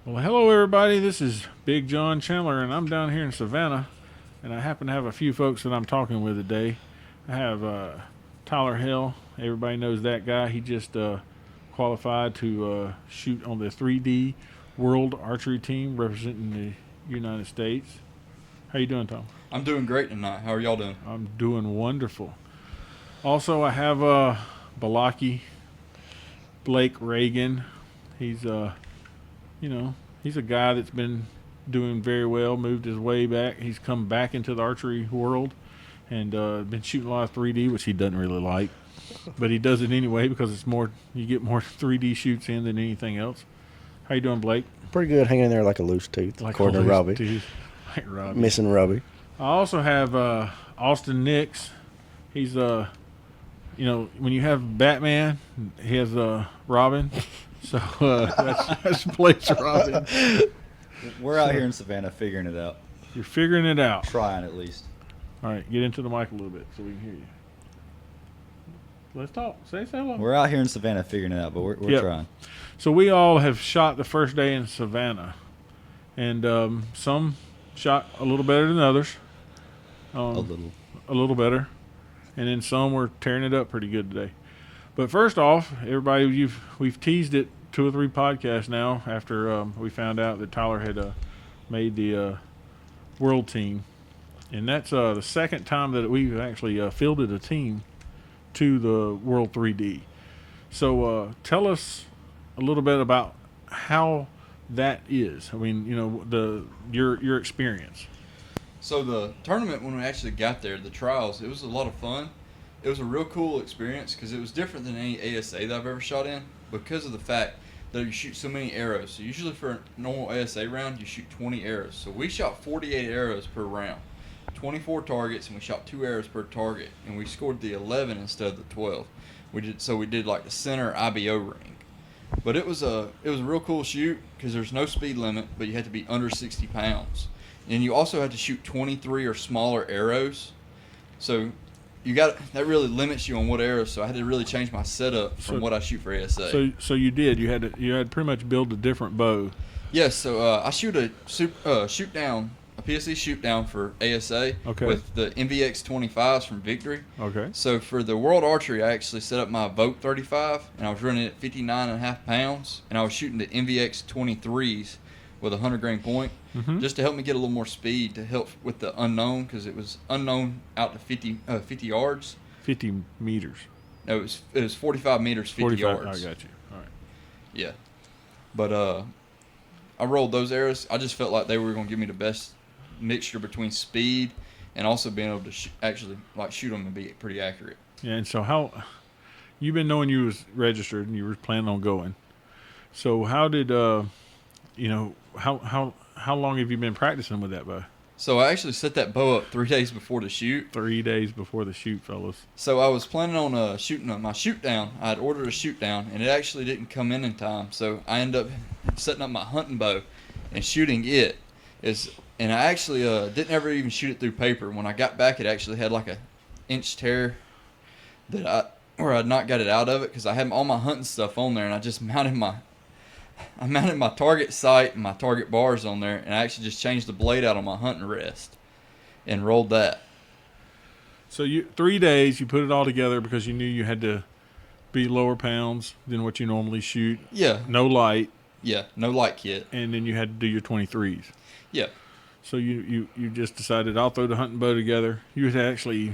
Well, hello everybody. This is Big John Chandler, and I'm down here in Savannah, and I happen to have a few folks that I'm talking with today. I have Tyler Hale. Everybody knows that guy. He just qualified to shoot on the 3D World Archery team representing the United States. How you doing, Tom? I'm doing great tonight. How are y'all doing? I'm doing wonderful. Also, I have Blake Ragon. He's he's a guy that's been doing very well, moved his way back. He's come back into the archery world and been shooting a lot of 3D, which he doesn't really like. But he does it anyway because it's more, you get more 3D shoots in than anything else. How you doing, Blake? Pretty good, hanging in there like a loose tooth, Like according to Robbie. Like Robbie. Missing Robbie. I also have Austin Nix. He's, when you have Batman, he has Robin. So that's Blake's Robin. We're out here in Savannah figuring it out. You're figuring it out. Trying, at least. All right, get into the mic a little bit so we can hear you. Let's talk. Say hello. We're out here in Savannah figuring it out, but we're trying. So we all have shot the first day in Savannah, and some shot a little better than others. A little better, and then some were tearing it up pretty good today. But first off, everybody, we've teased it 2 or 3 podcasts now after we found out that Tyler had made the world team, and that's the second time that we've actually fielded a team to the World 3D. So tell us a little bit about how that is. I mean, your experience. So the tournament, when we actually got there, the trials, it was a lot of fun. It was a real cool experience because it was different than any ASA that I've ever shot in because of the fact that you shoot so many arrows. So usually for a normal ASA round, you shoot 20 arrows. So we shot 48 arrows per round, 24 targets, and we shot 2 arrows per target, and we scored the 11 instead of the 12. We did like the center IBO ring. But it was a real cool shoot because there's no speed limit, but you had to be under 60 pounds. And you also had to shoot 23 or smaller arrows. So that really limits you on what arrows. So I had to really change my setup from what I shoot for ASA. So you did. You had to pretty much build a different bow. Yes. So I shoot a PSC shoot down for ASA with the MVX 25s from Victory. Okay. So for the World Archery, I actually set up my Vote 35, and I was running it 59.5 pounds, and I was shooting the MVX 23s with a 100-grain point, just to help me get a little more speed to help with the unknown, because it was unknown out to 50 yards. 50 meters. No, it was 45 meters, 50 yards. I got you. All right. Yeah. But I rolled those arrows. I just felt like they were going to give me the best mixture between speed and also being able to shoot them and be pretty accurate. Yeah, and so how you've been knowing you was registered and you were planning on going. So how did how long have you been practicing with that bow? So I actually set that bow up 3 days before the shoot. 3 days before the shoot, fellas. So I was planning on shooting my shoot down. I had ordered a shoot down, and it actually didn't come in time. So I ended up setting up my hunting bow and shooting it. And I actually didn't ever even shoot it through paper. When I got back, it actually had like a inch tear where I'd not got it out of it because I had all my hunting stuff on there, and I just mounted my target sight and my target bars on there, and I actually just changed the blade out on my hunting rest and rolled that. So 3 days, you put it all together because you knew you had to be lower pounds than what you normally shoot. Yeah. No light. Yeah, no light kit. And then you had to do your 23s. Yeah. So you just decided I'll throw the hunting bow together. You actually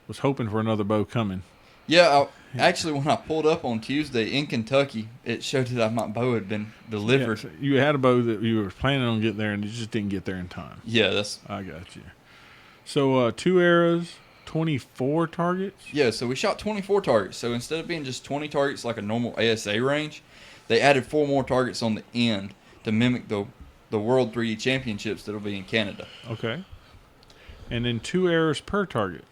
was hoping for another bow coming. Yeah, actually, when I pulled up on Tuesday in Kentucky, it showed that my bow had been delivered. Yeah, so you had a bow that you were planning on getting there, and you just didn't get there in time. Yeah, I got you. So 2 arrows, 24 targets? Yeah, so we shot 24 targets. So instead of being just 20 targets like a normal ASA range, they added 4 more targets on the end to mimic the World 3D Championships that'll be in Canada. Okay. And then 2 arrows per target.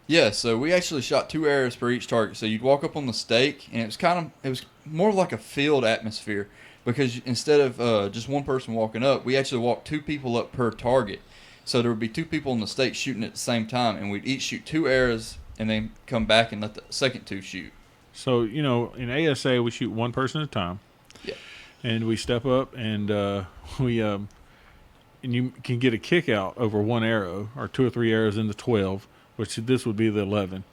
Yeah, so we actually shot 2 arrows per each target. So you'd walk up on the stake, and it was more like a field atmosphere because instead of just one person walking up, we actually walked 2 people up per target. So there would be 2 people on the stake shooting at the same time, and we'd each shoot 2 arrows and then come back and let the second 2 shoot. So, in ASA, we shoot one person at a time. Yeah. and we step up, and we and you can get a kick out over one arrow or 2 or 3 arrows in the 12, which this would be the 11.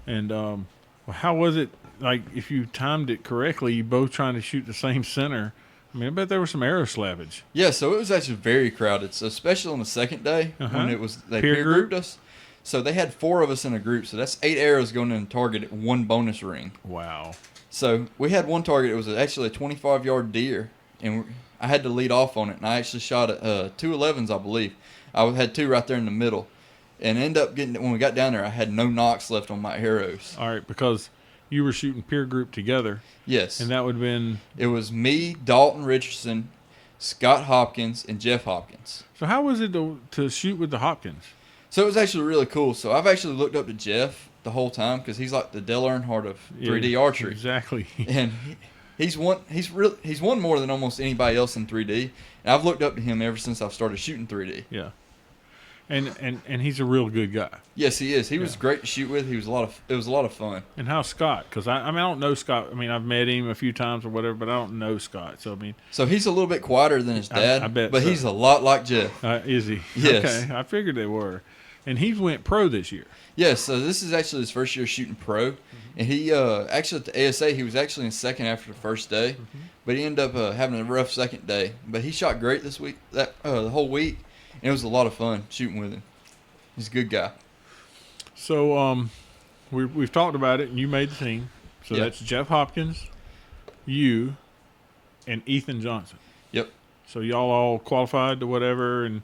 And well, how was it? Like, if you timed it correctly, you both trying to shoot the same center. I mean, I bet there was some arrow slavage. Yeah, so it was actually very crowded. So especially on the second day when it was they peer grouped us. So they had 4 of us in a group. So that's 8 arrows going in the target at 1 bonus ring. Wow. So we had one target. It was actually a 25-yard deer, and I had to lead off on it. And I actually shot at 2 11s, I believe. I had 2 right there in the middle, and ended up getting when we got down there, I had no knocks left on my arrows. All right, because you were shooting peer group together. Yes. And that would have been... It was me, Dalton Richardson, Scott Hopkins, and Jeff Hopkins. So how was it to shoot with the Hopkins? So it was actually really cool. So I've actually looked up to Jeff the whole time because he's like the Dale Earnhardt of 3D archery. Exactly. And he's won more than almost anybody else in 3D. And I've looked up to him ever since I've started shooting 3D. Yeah. And he's a real good guy. Yes, he is. He was great to shoot with. It was a lot of fun. And how's Scott? Because I don't know Scott. I mean, I've met him a few times or whatever, but I don't know Scott. So I mean, so he's a little bit quieter than his dad. I bet, but so. He's a lot like Jeff. Is he? Yes. Okay, I figured they were. And he went pro this year. Yes. So this is actually his first year shooting pro, and he actually at the ASA he was actually in second after the first day, but he ended up having a rough second day. But he shot great this week. The whole week, and it was a lot of fun shooting with him. He's a good guy. So we've talked about it, and you made the team. So that's Jeff Hopkins, you, and Ethan Johnson. Yep. So y'all all qualified to whatever and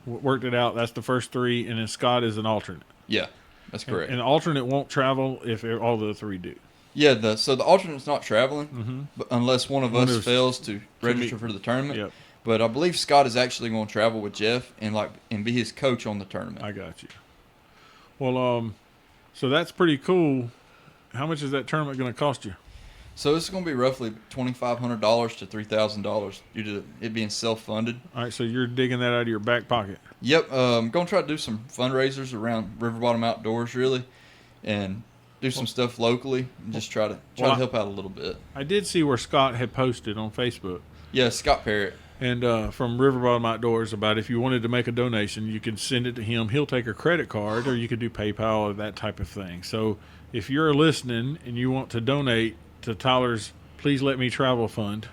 worked it out. That's the first 3, and then Scott is an alternate. Yeah, that's correct. And the alternate won't travel if all the 3 do. Yeah, so the alternate's not traveling, but unless one of us fails to register for the tournament. Yep. But I believe Scott is actually going to travel with Jeff and be his coach on the tournament. I got you. Well, so that's pretty cool. How much is that tournament going to cost you? So this is going to be roughly $2,500 to $3,000 due to it being self-funded. All right, so you're digging that out of your back pocket. Yep, I'm going to try to do some fundraisers around River Bottom Outdoors, really, and do some stuff locally and just try to help out a little bit. I did see where Scott had posted on Facebook. Yeah, Scott Parrott. And from River Bottom Outdoors about if you wanted to make a donation, you could send it to him. He'll take a credit card, or you could do PayPal or that type of thing. So if you're listening and you want to donate to Tyler's Please Let Me Travel Fund,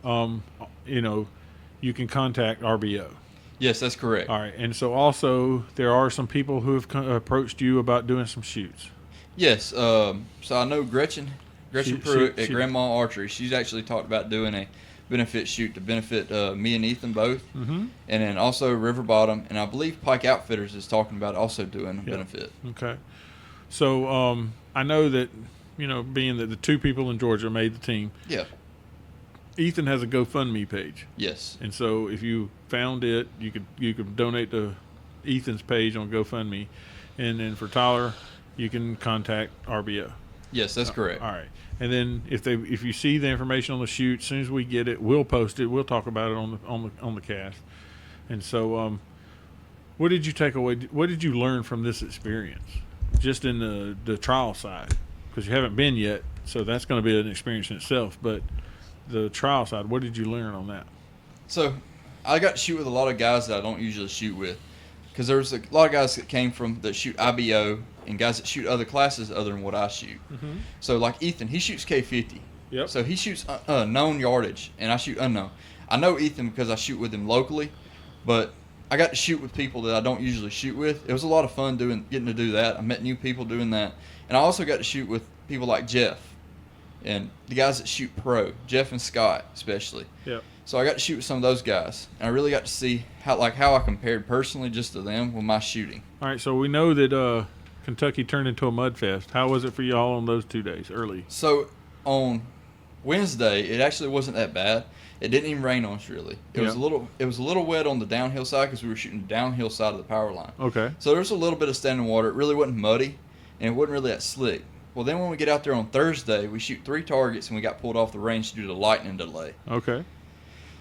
you can contact RBO. Yes, that's correct. All right. And so also there are some people who have approached you about doing some shoots. Yes. So I know Gretchen Pruitt at Grandma Archery. She's actually talked about doing a benefit shoot to benefit me and Ethan both. Mm-hmm. And then also River Bottom. And I believe Pike Outfitters is talking about also doing a benefit. Okay. So I know that, being that the 2 people in Georgia made the team. Yeah. Ethan has a GoFundMe page. Yes. And so if you found it, you could donate to Ethan's page on GoFundMe. And then for Tyler, you can contact RBO. Yes, that's correct. All right. And then if you see the information on the shoot, as soon as we get it, we'll post it. We'll talk about it on the cast. And so what did you take away? What did you learn from this experience? Just in the trial side, because you haven't been yet, so that's going to be an experience in itself. But the trial side, what did you learn on that? So I got to shoot with a lot of guys that I don't usually shoot with, because there's a lot of guys that shoot IBO and guys that shoot other classes other than what I shoot. Mm-hmm. So like Ethan, he shoots K50. Yep. So he shoots known yardage, and I shoot unknown. I know Ethan because I shoot with him locally, but I got to shoot with people that I don't usually shoot with. It was a lot of fun getting to do that. I met new people doing that, and I also got to shoot with people like Jeff and the guys that shoot pro, Jeff and Scott especially. Yep. So I got to shoot with some of those guys, and I really got to see how I compared personally just to them with my shooting. All right, so we know that Kentucky turned into a mud fest. How was it for y'all on those 2 days early? So on Wednesday, it actually wasn't that bad. It didn't even rain on us really. It was a little wet on the downhill side because we were shooting the downhill side of the power line. Okay. So there was a little bit of standing water. It really wasn't muddy, and it wasn't really that slick. Well, then when we get out there on Thursday, we shoot 3 targets, and we got pulled off the range due to the lightning delay. Okay.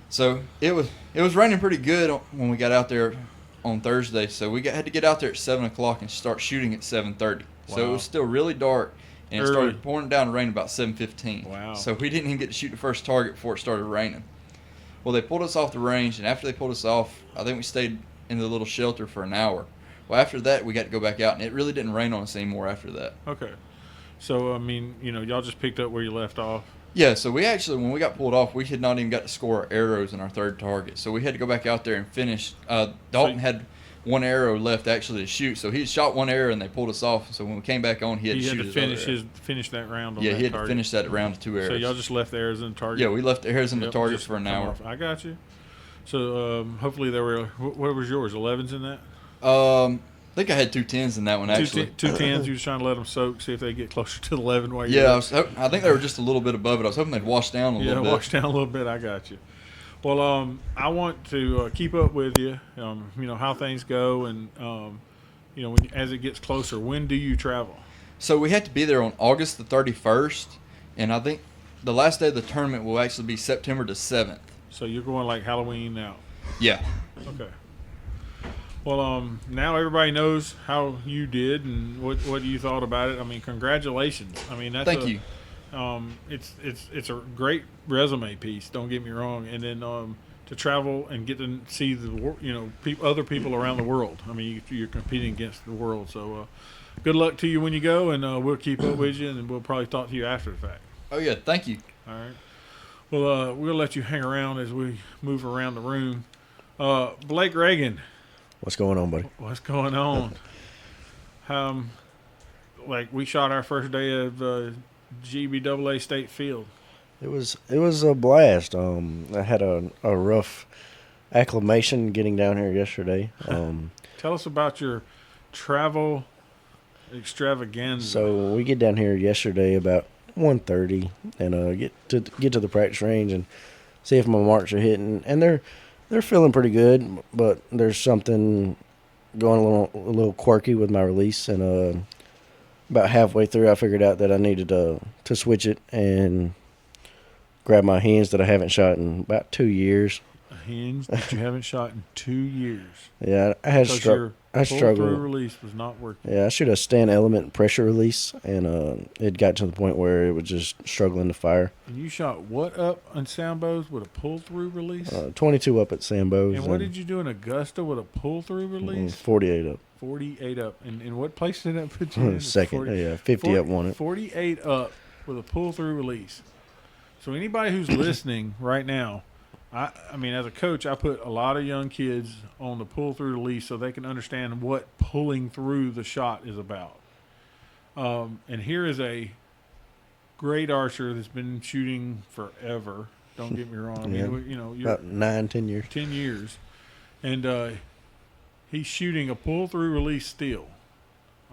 So it was raining pretty good when we got out there on Thursday. So we had to get out there at 7 o'clock and start shooting at 7:30. Wow. So it was still really dark, and it started pouring down rain about 7:15. Wow. So we didn't even get to shoot the first target before it started raining. Well, they pulled us off the range, and after they pulled us off, I think we stayed in the little shelter for an hour. Well, after that, we got to go back out, and it really didn't rain on us anymore after that. Okay. So, I mean, y'all just picked up where you left off. Yeah, so we actually, when we got pulled off, we had not even got to score our arrows in our third target. So we had to go back out there and finish. Dalton had one arrow left actually to shoot. So he had shot one arrow, and they pulled us off. So when we came back on, he had to shoot finish that round on Yeah, that he had target. to finish that round of 2 arrows. So y'all just left the arrows in the target? Yeah, we left the arrows in the target just for an come hour. off. I got you. So hopefully there were, what was yours, 11s in that? I think I had 2 10s in that one, actually. Two 10s, you was trying to let them soak, see if they get closer to the 11 while you're Yeah, I think they were just a little bit above it. I was hoping they'd wash down a little bit. Yeah, wash down a little bit. I got you. Well, I want to keep up with you, how things go, and, as it gets closer. When do you travel? So we had to be there on August the 31st, and I think the last day of the tournament will actually be September the 7th. So you're going like Halloween out? Yeah. Okay. Well, now everybody knows how you did and what you thought about it. I mean, congratulations. I mean, Thank you. It's a great resume piece. Don't get me wrong. And then to travel and get to see other people around the world. I mean, you're competing against the world. So, good luck to you when you go, and we'll keep up with you, and we'll probably talk to you after the fact. Oh yeah, thank you. All right. Well, we'll let you hang around as we move around the room. Blake Ragon. What's going on, buddy? What's going on? We shot our first day of GBAA State Field. It was a blast. I had a rough acclimation getting down here yesterday. Tell us about your travel extravaganza. So we get down here yesterday about 1:30 and get to the practice range and see if my marks are hitting, and they're feeling pretty good, but there's something going a little quirky with my release, and about halfway through I figured out that I needed to switch it and grab my hinge that I haven't shot in about 2 years. A hinge that you haven't shot in 2 years. Yeah, I had struggled. Pull-through release was not working. Yeah, I shoot a stand element pressure release, and it got to the point where it was just struggling to fire. And you shot what up on Sambos with a pull-through release? 22 up at Sambos. And what did you do in Augusta with a pull-through release? 48 up. 48 up. And what place did that put you in? Second, 50 up won it. 48 up with a pull-through release. So anybody who's listening right now, I mean, as a coach, I put a lot of young kids on the pull-through release so they can understand what pulling through the shot is about. And here is a great archer that's been shooting forever. Don't get me wrong. I mean, you're about 9-10 years. 10 years. And he's shooting a pull-through release still.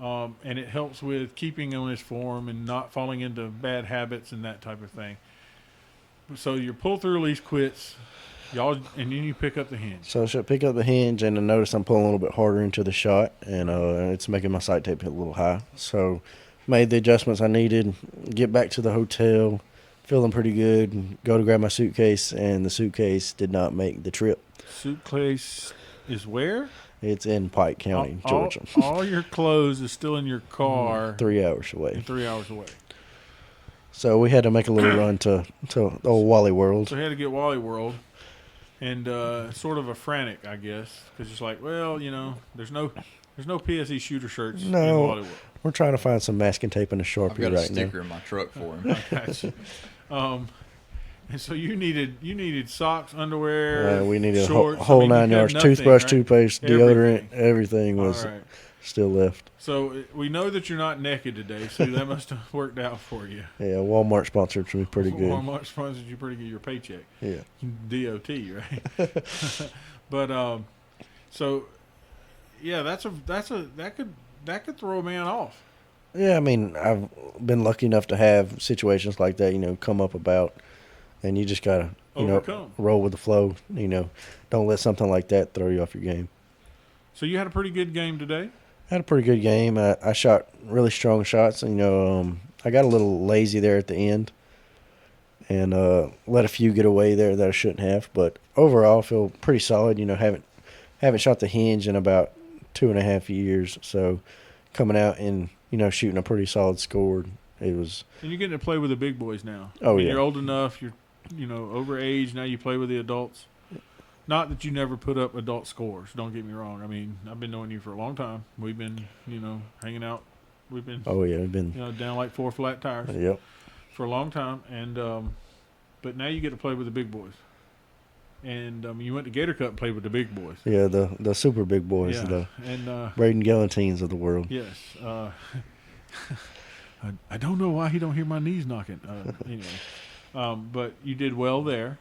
And it helps with keeping on his form and not falling into bad habits and that type of thing. So your pull-through release quits, and then you pick up the hinge. So I should pick up the hinge, and I notice I'm pulling a little bit harder into the shot, and it's making my sight tape hit a little high. So made the adjustments I needed, get back to the hotel, feeling pretty good, go to grab my suitcase, and the suitcase did not make the trip. Suitcase is where? It's in Pike County, Georgia. All your clothes is still in your car. 3 hours away. 3 hours away. So we had to make a little run to the old Wally World. So we had to get Wally World, and sort of a frantic, I guess, because it's like, well, there's no PSE shooter shirts in Wally World. We're trying to find some masking tape and a Sharpie I've got right a sticker now. in my truck for him. I got you. And so you needed socks, underwear, we needed shorts, a whole you 9 got yards, nothing, toothbrush, right? toothpaste, deodorant, everything was All right. still left. So we know that you're not naked today, so that must have worked out for you. Yeah, Walmart sponsored me pretty good. Walmart sponsored you pretty good. Your paycheck. Yeah. DOT, right? But so yeah, that could throw a man off. Yeah, I mean, I've been lucky enough to have situations like that, come up about, and you just gotta, roll with the flow. Don't let something like that throw you off your game. So you had a pretty good game today. I had a pretty good game. I shot really strong shots. I got a little lazy there at the end, and let a few get away there that I shouldn't have. But overall, I feel pretty solid. Haven't shot the hinge in about 2.5 years. So coming out and shooting a pretty solid score, it was. And you're getting to play with the big boys now. Oh, I mean, yeah. You're old enough. You're overage. Now you play with the adults. Not that you never put up adult scores. Don't get me wrong. I mean, I've been knowing you for a long time. We've been, hanging out. We've been, we've been, down like 4 flat tires. Yep. For a long time. And, but now you get to play with the big boys. And you went to Gator Cup and played with the big boys. Yeah, the super big boys, Yeah. And Braden Galantines of the world. Yes. I don't know why he don't hear my knees knocking. Anyway, but you did well there,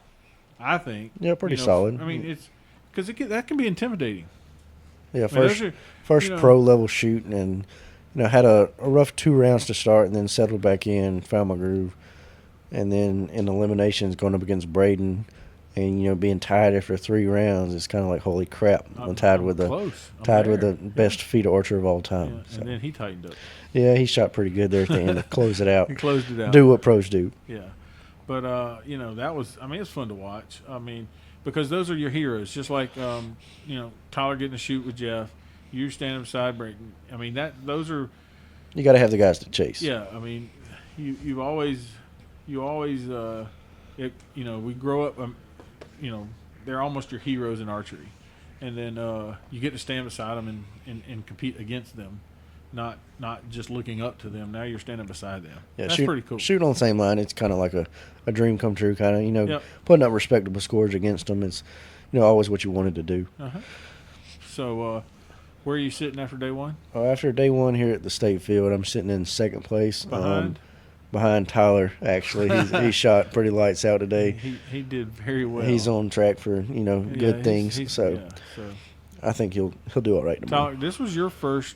I think. Yeah, pretty solid. I mean, it's because that can be intimidating. Yeah, I first pro level shoot, and had a rough 2 rounds to start, and then settled back in, found my groove, and then in eliminations going up against Braden. And being tied after 3 rounds, it's kind of like, holy crap! I'm tied with the best feeder archer of all time. Yeah, and then he tightened up. Yeah, he shot pretty good there at the end to close it out. He closed it out. Do what pros do. Yeah, but that was. I mean, it's fun to watch. I mean, because those are your heroes. Just like Tyler getting to shoot with Jeff, you standing beside Braden. I mean, those are. You got to have the guys to chase. Yeah, I mean, you always we grow up. They're almost your heroes in archery, and then you get to stand beside them and compete against them, not just looking up to them. Now you're standing beside them. Yeah, that's pretty cool. Shooting on the same line, it's kind of like a dream come true. Kind of, yep. Putting up respectable scores against them is, always what you wanted to do. Uh-huh. So, where are you sitting after day one? After day one here at the state field, I'm sitting in second place. Behind Tyler, actually. He shot pretty lights out today. He did very well. He's on track for, good things. So I think he'll do all right tomorrow. Tyler, this was your first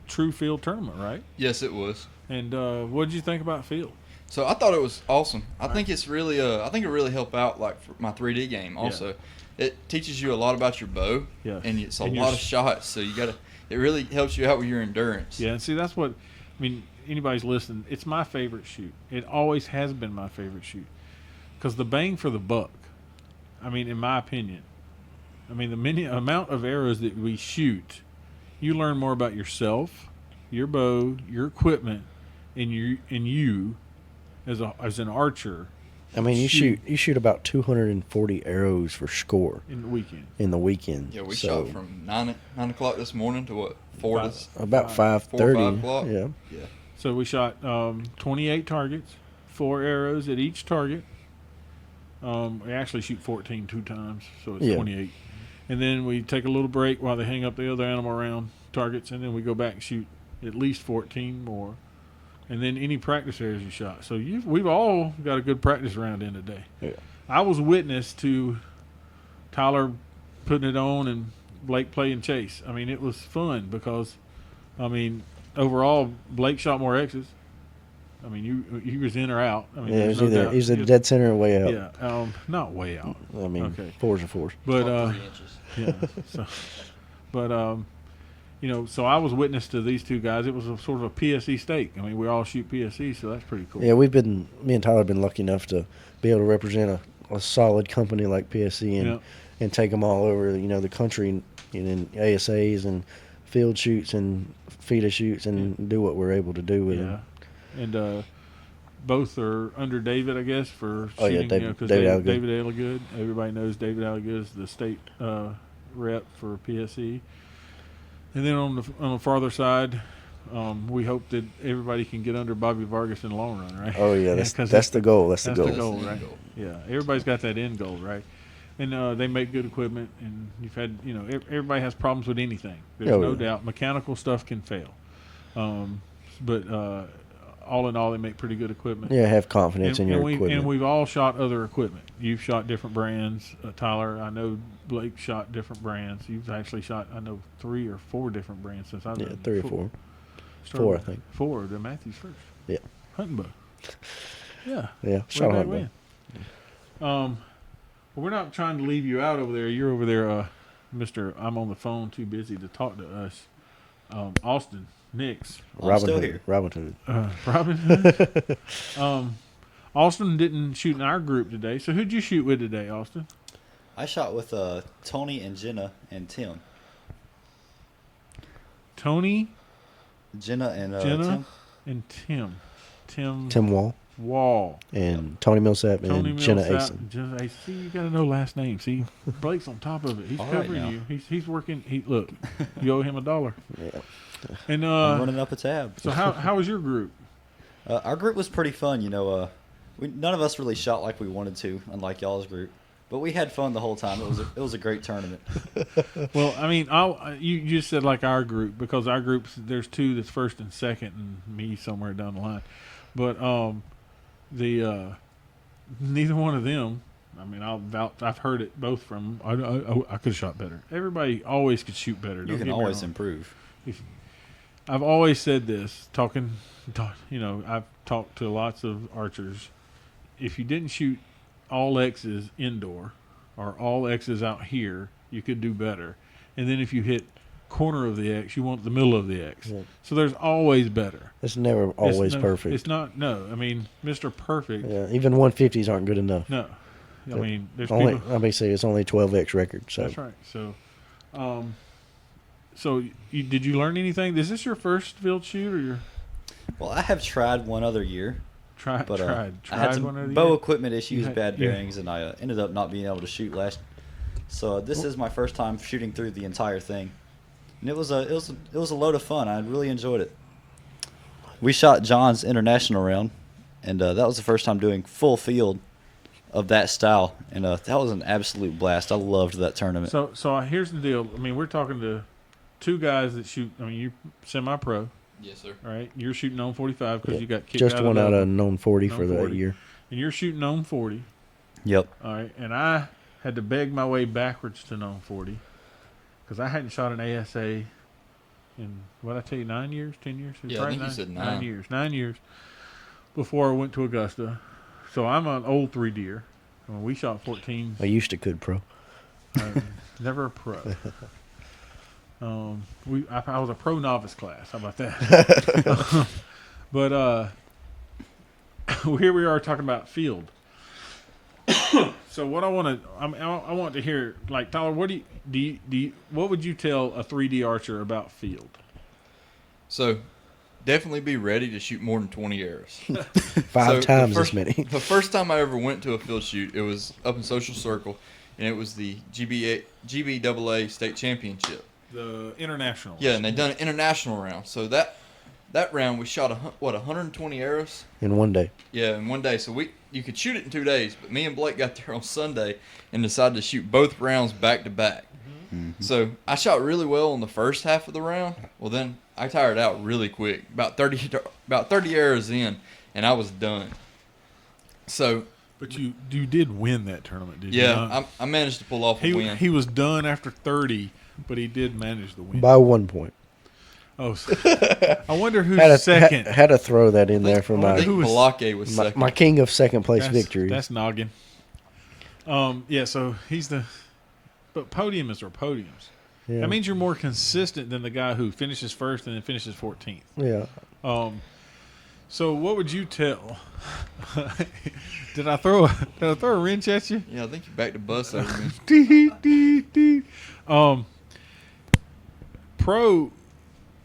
true field tournament, right? Yes, it was. And what did you think about field? So I thought it was awesome. I think it's really I think it really helped out like for my 3D game also. Yeah. It teaches you a lot about your bow. Yeah. And it's a lot of shots, so it really helps you out with your endurance. Yeah, and see that's what anybody's listening, it's my favorite shoot. It always has been my favorite shoot. Because the bang for the buck, in my opinion, the amount of arrows that we shoot, you learn more about yourself, your bow, your equipment, and you as an archer. You shoot about 240 arrows for score in the weekend. Yeah, we shot from 9 o'clock this morning to what? 4 to about 5:30. 5 o'clock. Yeah. So we shot 28 targets, 4 arrows at each target. We actually shoot 14 2 times, so it's 28. And then we take a little break while they hang up the other animal round targets, and then we go back and shoot at least 14 more. And then any practice areas you shot. So we've all got a good practice round in today. Yeah. I was witness to Tyler putting it on and Blake playing chase. It was fun because, overall, Blake shot more X's. You was in or out. He's a dead center or way out. Yeah, not way out. Okay. 4s are 4s. But 3 inches. Yeah. So I was witness to these two guys. It was a sort of a PSE stake. We all shoot PSE, so that's pretty cool. Yeah, me and Tyler have been lucky enough to be able to represent a solid company like PSE and take them all over, the country in ASAs and field shoots and FIDA shoots and do what we're able to do with them. And both are under David, I guess, for shooting. David Alligood. Everybody knows David Alligood is the state rep for PSE. And then on the farther side, we hope that everybody can get under Bobby Vargas in the long run, right? Oh yeah, that's the goal. That's the goal, right? Yeah, everybody's got that end goal, right? And they make good equipment, and you've had, everybody has problems with anything. There's no doubt. Mechanical stuff can fail, but all in all, they make pretty good equipment. Yeah, have confidence in your equipment. And we've all shot other equipment. You've shot different brands. Tyler, I know Blake shot different brands. You've actually shot, I know, 3 or 4 different brands since I've been. 3 or 4. 4, I think. 4, the Matthews first. Yeah. Hunting bow. Yeah. Yeah, shot hunting bow. Well, we're not trying to leave you out over there. You're over there, Mr. I'm on the phone, too busy to talk to us. Austin Nix. I'm still here. Robin Hood. Austin didn't shoot in our group today. So who'd you shoot with today, Austin? I shot with Tony and Jenna and Tim. Tony, Jenna and Jenna Tim. and Tim. Tim Wall. Wall. And Tony Millsap and Jenna Asen. Jenna Asen. See, you got to know last name. See, Blake's on top of it. He's covering you. He's working. Look, you owe him $1. Yeah. And I'm running up a tab. So how was your group? Our group was pretty fun. None of us really shot like we wanted to, unlike y'all's group. But we had fun the whole time. It was a great tournament. Well, I mean, you just said like our group, because our groups, there's two that's first and second, and me somewhere down the line. But neither one of them. I mean, I've heard it both from. I could have shot better. Everybody always could shoot better. You can always improve. I've always said this. I've talked to lots of archers. If you didn't shoot all X's indoor or all X's out here, you could do better. And then if you hit corner of the X, you want the middle of the X. Yeah. So there's always better. It's never always perfect. It's not. No, I mean, Mr. Perfect. Yeah, even 150s aren't good enough. No, I mean, there's only. people. Let me say it's only 12X record. So that's right. So, did you learn anything? Is this your first field shoot or your? Well, I have tried one other year. Tried I had some bow equipment issues, bad bearings, and I ended up not being able to shoot last. So this is my first time shooting through the entire thing, and it was a load of fun. I really enjoyed it. We shot John's international round, and that was the first time doing full field of that style, and that was an absolute blast. I loved that tournament. So here's the deal. I mean, we're talking to two guys that shoot. I mean, you're semi-pro. Yes, sir. All right, you're shooting on 45 because you got kicked just out one of out of known 40 for that year. And you're shooting on 40. Yep. All right, and I had to beg my way backwards to known 40 because I hadn't shot an ASA in, what I tell you, 9 years, 10 years? Yeah, I think you said 9. 9 years before I went to Augusta. So I'm an old 3D'er. I mean, we shot 14. I used to could pro. Never a pro. I was a pro novice class. How about that? But here we are talking about field. So what I want to hear, like, Tyler, what what would you tell a 3D archer about field? So definitely be ready to shoot more than 20 arrows. Five times as many. The first time I ever went to a field shoot, it was up in Social Circle, and it was the GBAA state championship. The international. Yeah, and they done an international round. So that round we shot 120 arrows in one day. Yeah, in one day. So you could shoot it in 2 days, but me and Blake got there on Sunday and decided to shoot both rounds back to back. Mm-hmm. So I shot really well in the first half of the round. Well, then I tired out really quick, about 30 arrows in, and I was done. So. But you did win that tournament, did you? Yeah, I managed to pull off a win. He was done after 30. But he did manage the win. By 1 point. Oh, so I wonder who's second. Had to throw that in there for I think Malake was second. My king of second place victory. That's Noggin. Yeah, so he's the... But podiums are podiums. Yeah. That means you're more consistent than the guy who finishes first and then finishes 14th. Yeah. So what would you tell? Did I throw a wrench at you? Yeah, I think you backed the bus over me.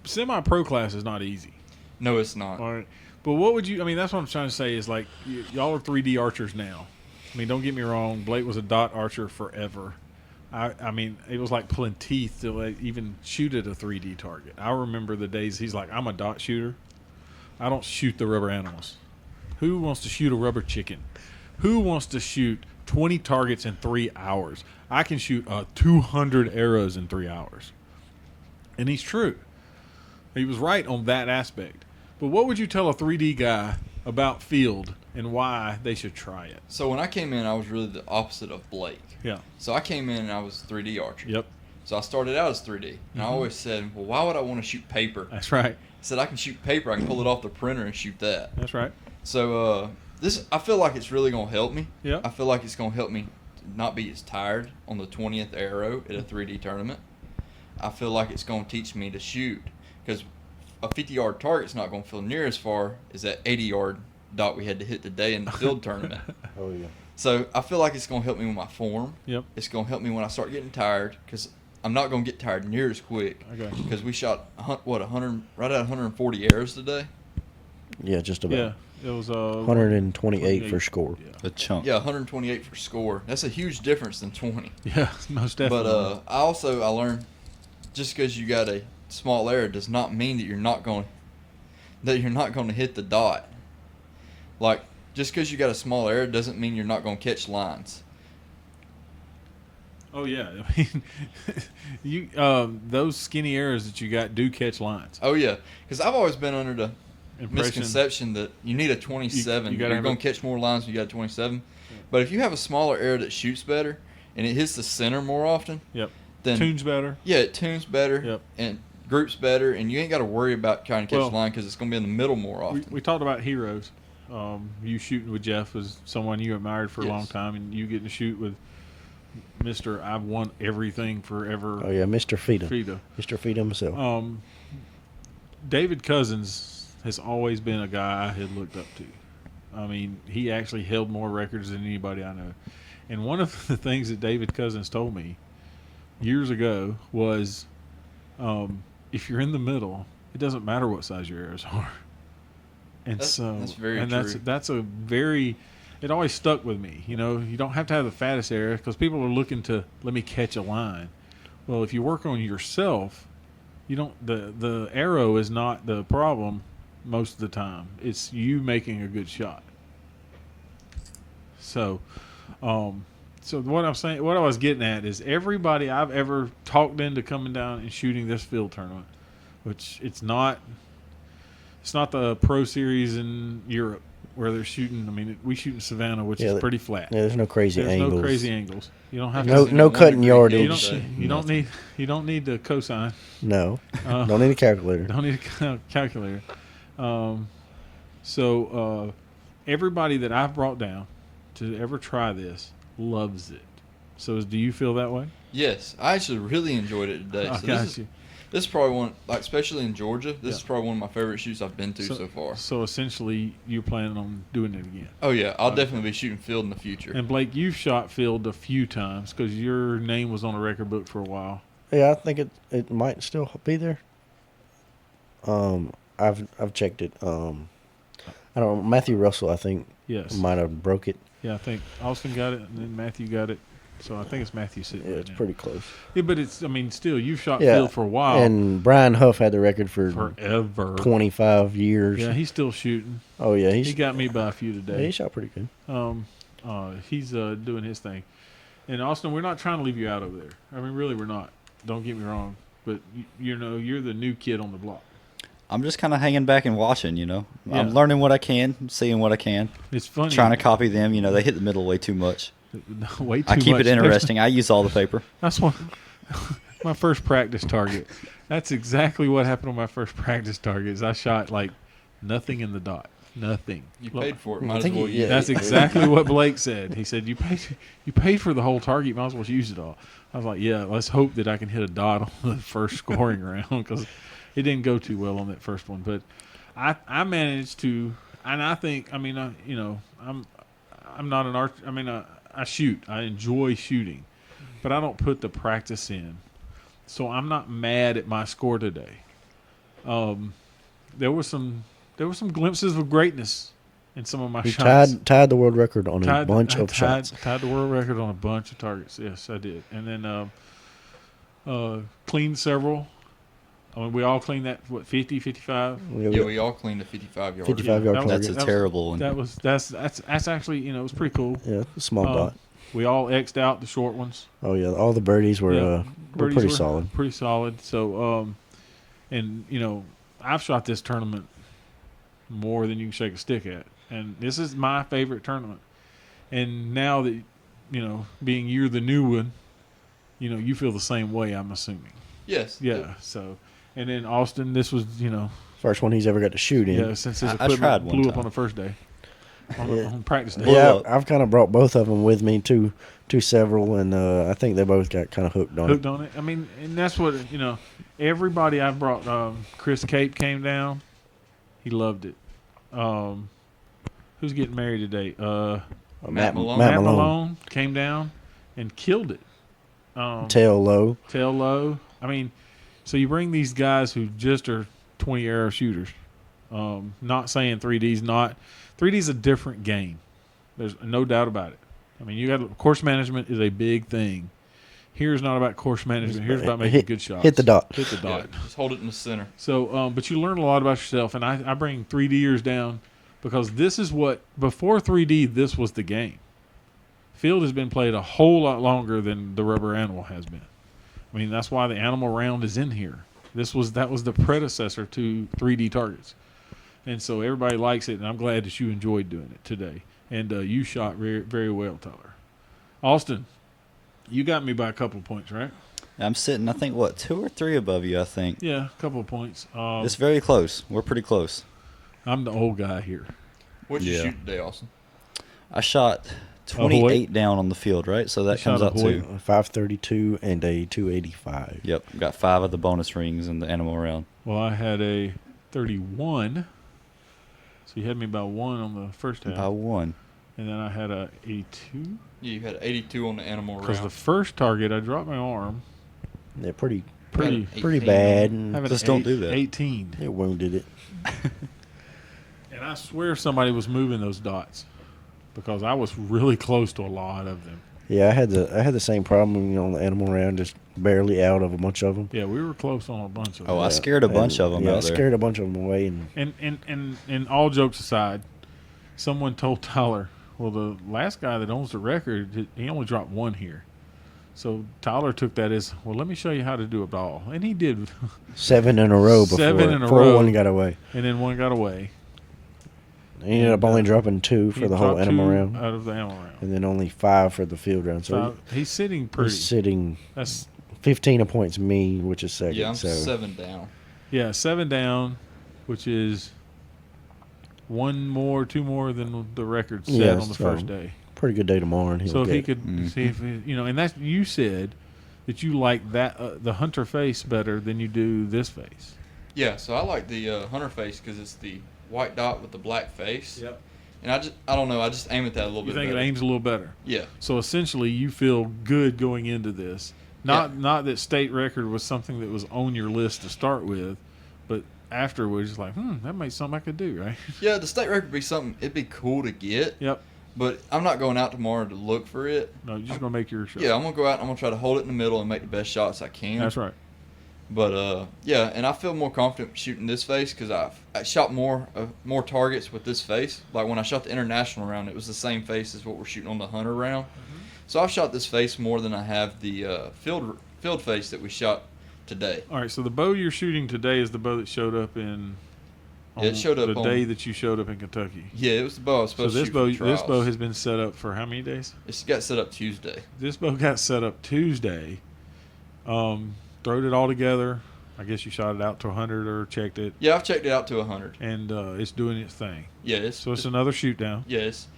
Semi-pro class is not easy. No, it's not. All right. But what would you, I mean, that's what I'm trying to say is like, y'all are 3D archers now. I mean, don't get me wrong. Blake was a dot archer forever. I mean, it was like pulling teeth to like even shoot at a 3D target. I remember the days he's like, I'm a dot shooter. I don't shoot the rubber animals. Who wants to shoot a rubber chicken? Who wants to shoot 20 targets in 3 hours? I can shoot 200 arrows in 3 hours. And he's true. He was right on that aspect. But what would you tell a 3D guy about field and why they should try it? So when I came in, I was really the opposite of Blake. Yeah. So I came in and I was 3D archer. Yep. So I started out as 3D. And I always said, well, why would I want to shoot paper? That's right. I said, I can shoot paper. I can pull it off the printer and shoot that. That's right. So I feel like it's really going to help me. Yeah. I feel like it's going to help me not be as tired on the 20th arrow at a 3D tournament. I feel like it's going to teach me to shoot because a 50-yard target's not going to feel near as far as that 80-yard dot we had to hit today in the field tournament. Oh, yeah. So I feel like it's going to help me with my form. Yep. It's going to help me when I start getting tired because I'm not going to get tired near as quick. Okay. Because we shot, 100, right at 140 arrows today? Yeah, just about. Yeah. It was 128 for score. Yeah. A chunk. Yeah, 128 for score. That's a huge difference than 20. Yeah, most definitely. But I learned just because you got a small error does not mean that you're not going to hit the dot. Like, just because you got a small error doesn't mean you're not going to catch lines. Oh yeah, I mean, you those skinny errors that you got do catch lines. Oh yeah, because I've always been under the misconception that you need a 27. You're going to catch more lines when you got a 27. Yeah. But if you have a smaller error that shoots better and it hits the center more often, then tunes better. Yeah, it tunes better and groups better, and you ain't got to worry about trying to catch the line because it's going to be in the middle more often. We talked about heroes. You shooting with Jeff was someone you admired for a long time, and you getting to shoot with Mr. I've won everything forever. Oh yeah, Mr. Fita. Mr. Fita himself. David Cousins has always been a guy I had looked up to. I mean, he actually held more records than anybody I know. And one of the things that David Cousins told me years ago was, if you're in the middle, it doesn't matter what size your arrows are. And that's very true. That's a very, it always stuck with me. You know, you don't have to have the fattest arrow because people are looking to let me catch a line. Well, if you work on yourself, you don't. The arrow is not the problem most of the time. It's you making a good shot. So, so what I'm saying, what I was getting at is everybody I've ever talked into coming down and shooting this field tournament, which it's not the Pro Series in Europe where they're shooting. I mean, we shoot in Savannah, which is pretty flat. Yeah, there's no crazy angles. No crazy angles. You don't have no cutting yardage. You don't need the cosine. No, don't need a calculator. Don't need a calculator. So everybody that I've brought down to ever try this loves it. So do you feel that way? Yes, I actually really enjoyed it today. This is probably one, like especially in Georgia, this is probably one of my favorite shoots I've been to so far. So essentially, you're planning on doing it again? Oh yeah, I'll definitely be shooting field in the future. And Blake, you've shot field a few times because your name was on a record book for a while. Yeah, I think it might still be there. I've checked it. I don't know. Matthew Russell, I think, might have broke it. Yeah, I think Austin got it, and then Matthew got it. So I think it's Matthew sitting it's pretty close. Yeah, but still, you've shot field for a while. And Brian Huff had the record for forever, 25 years. Yeah, he's still shooting. Oh yeah, he got me by a few today. Yeah, he shot pretty good. He's doing his thing. And Austin, we're not trying to leave you out over there. I mean, really, we're not. Don't get me wrong, but you're the new kid on the block. I'm just kind of hanging back and watching, Yeah. I'm learning what I can, seeing what I can. It's funny. Trying to copy them, They hit the middle way too much. Way too I keep much. it interesting. I use all the paper. That's one. My first practice target. That's exactly what happened on my first practice target. Is I shot like nothing in the dot. Nothing. You paid for it. Might as well use it. That's exactly what Blake said. He said, "You paid for the whole target. You might as well use it all." I was like, "Yeah, let's hope that I can hit a dot on the first scoring round because it didn't go too well on that first one." But I managed to, and I think I'm not an archer. I shoot. I enjoy shooting, but I don't put the practice in. So I'm not mad at my score today. There were some glimpses of greatness in some of my shots. Tied the world record on a bunch of shots. Tied the world record on a bunch of targets. Yes, I did. And then cleaned several. I mean, we all cleaned that, 50, 55? Yeah, we all cleaned a 55-yard. 55-yard target. That's a terrible one. That's actually, it was pretty cool. Yeah, a small dot. We all X'd out the short ones. Oh, yeah, all the birdies were pretty solid. Pretty solid. So, I've shot this tournament more than you can shake a stick at. And this is my favorite tournament. And now that, being you're the new one, you feel the same way, I'm assuming. Yes. Yeah, so... And then Austin, this was, first one he's ever got to shoot in. Yeah, since his equipment blew up on the first day, on practice day. Yeah, I've kind of brought both of them with me to several, and I think they both got kind of hooked on it. I mean, and that's what, everybody I've brought, Chris Cape came down. He loved it. Who's getting married today? Matt Malone. Matt Malone came down and killed it. Tail low. I mean... So you bring these guys who just are 20 arrow shooters, Not saying 3D's not. 3D's a different game. There's no doubt about it. I mean, you got course management is a big thing. Here's not about course management. Here's about making good shots. Hit the dot. Hit the dot. Yeah, just hold it in the center. So, but you learn a lot about yourself, and I bring 3Ders down because this is what, before 3D, this was the game. Field has been played a whole lot longer than the rubber animal has been. I mean, that's why the animal round is in here. That was the predecessor to 3D targets. And so everybody likes it, and I'm glad that you enjoyed doing it today. And you shot very, very well, Tyler. Austin, you got me by a couple of points, right? I'm sitting, I think, 2 or 3 above you, I think. Yeah, a couple of points. It's very close. We're pretty close. I'm the old guy here. What'd you shoot today, Austin? I shot 28 down on the field, right? So that comes out to 532 and a 285. Yep, got 5 of the bonus rings in the animal round. Well, I had a 31. So you had me by 1 on the first half. By 1. And then I had a 82. Yeah, you had 82 on the animal round. Because the first target, I dropped my arm. They're pretty Pretty bad. Just don't do that. 18. It wounded it. And I swear somebody was moving those dots because I was really close to a lot of them. Yeah, I had the same problem, on the animal round, just barely out of a bunch of them. Yeah, we were close on a bunch of them. Oh, I scared a bunch of them out there. I scared a bunch of them away. And all jokes aside, someone told Tyler, well, the last guy that owns the record, he only dropped 1 here. So Tyler took that as, well, let me show you how to do a ball. And he did. 7 in a row before. 7 in a row. 1 got away. And then 1 got away. He ended up only dropping 2 for the whole animal round. Out of the animal round. And then only 5 for the field round. So he's sitting pretty. He's sitting That's 15 points me, which is second. Yeah, I'm so 7 down. Yeah, 7 down, which is 2 more than the record set on the first day. Pretty good day tomorrow. And so if he could see if and that's, you said that you like that the hunter face better than you do this face. Yeah, so I like the hunter face because it's the white dot with the black face. Yep. And I don't know, I just aim at that a little bit better. You think it aims a little better? Yeah. So essentially you feel good going into this. Not that state record was something that was on your list to start with, but afterwards it's like, that might be something I could do, right? Yeah, the state record would be something, it'd be cool to get. Yep. But I'm not going out tomorrow to look for it. No, you're just going to make your shot. Yeah, I'm going to go out and I'm going to try to hold it in the middle and make the best shots I can. That's right. But, yeah, and I feel more confident shooting this face because I shot more targets with this face. Like when I shot the international round, it was the same face as what we're shooting on the hunter round. Mm-hmm. So I've shot this face more than I have the field face that we shot today. All right, so the bow you're shooting today is the bow that showed up it showed up the day that you showed up in Kentucky. Yeah, it was the bow I was supposed to shoot for trials. This bow has been set up for how many days? It's got set up Tuesday. This bow got set up Tuesday. Throwed it all together. I guess you shot it out to 100 or checked it. Yeah, I've checked it out to 100. And it's doing its thing. Yeah, so it's another shoot down. Yes.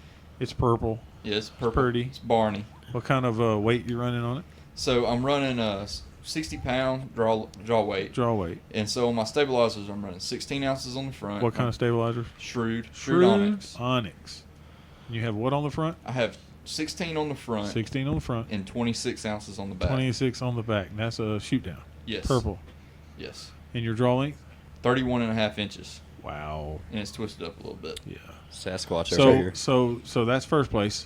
It's purple. Yeah, it's purple. It's pretty. It's Barney. What kind of weight you running on it? So I'm running a 60-pound draw weight. Draw weight. And so on my stabilizers, I'm running 16 ounces on the front. What kind of stabilizers? Shrewd Onyx. Onyx. You have what on the front? I have 16 on the front. 16 on the front. And 26 ounces on the back. 26 on the back. And that's a shoot down. Yes. Purple. Yes. And your draw length? 31.5 inches. Wow. And it's twisted up a little bit. Yeah. Sasquatch over here. So that's first place.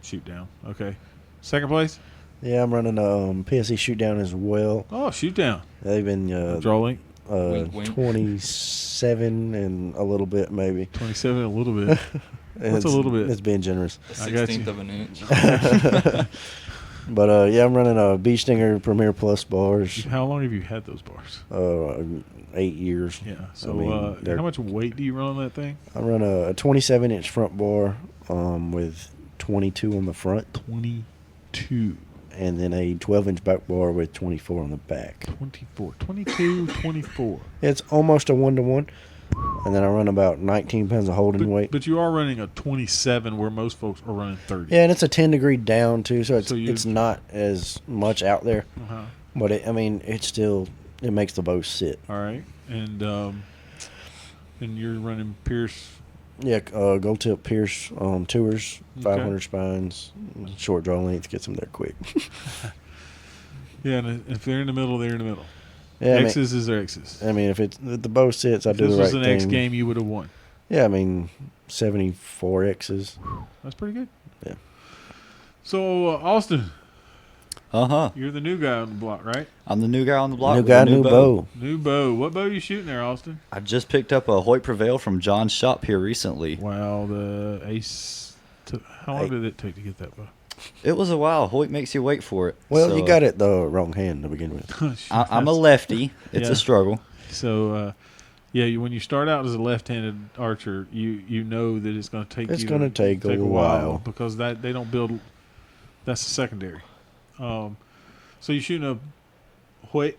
Shoot down. Okay. Second place? Yeah, I'm running a PSE shoot down as well. Oh, shoot down. They've been draw length? 27 and a little bit, maybe. 27 and a little bit. What's a little bit? It's being generous. A 16th of an inch. But yeah, I'm running a Bee Stinger Premier Plus bars. How long have you had those bars? 8 years. Yeah. So how much weight do you run on that thing? I run a 27-inch front bar with 22 on the front. 22. And then a 12-inch back bar with 24 on the back. 24. 22, 24. It's almost a 1-to-1. And then I run about 19 pounds of holding weight. But you are running a 27 where most folks are running 30. Yeah, and it's a 10-degree down, too, so it's not as much out there. Uh-huh. But, it makes the bow sit. All right. And you're running Pierce. Yeah, gold tip Pierce tours, 500 spines, short draw length, gets them there quick. Yeah, and if they're in the middle, they're in the middle. Yeah, X's is X's. I mean, if the bow sits, I do the right thing. If this was an X game, you would have won. Yeah, I mean, 74 X's. That's pretty good. Yeah. So, Austin. Uh-huh. You're the new guy on the block, right? I'm the new guy on the block. New guy, new bow. New bow. What bow are you shooting there, Austin? I just picked up a Hoyt Prevail from John's shop here recently. Wow, the Ace. How long did it take to get that bow? It was a while. Hoyt makes you wait for it. Well, so, you got it the wrong hand to begin with. I'm a lefty. It's a struggle. So, when you start out as a left-handed archer, you know that it's going to take. It's going to take a while because they don't build. That's the secondary. So you're shooting a Hoyt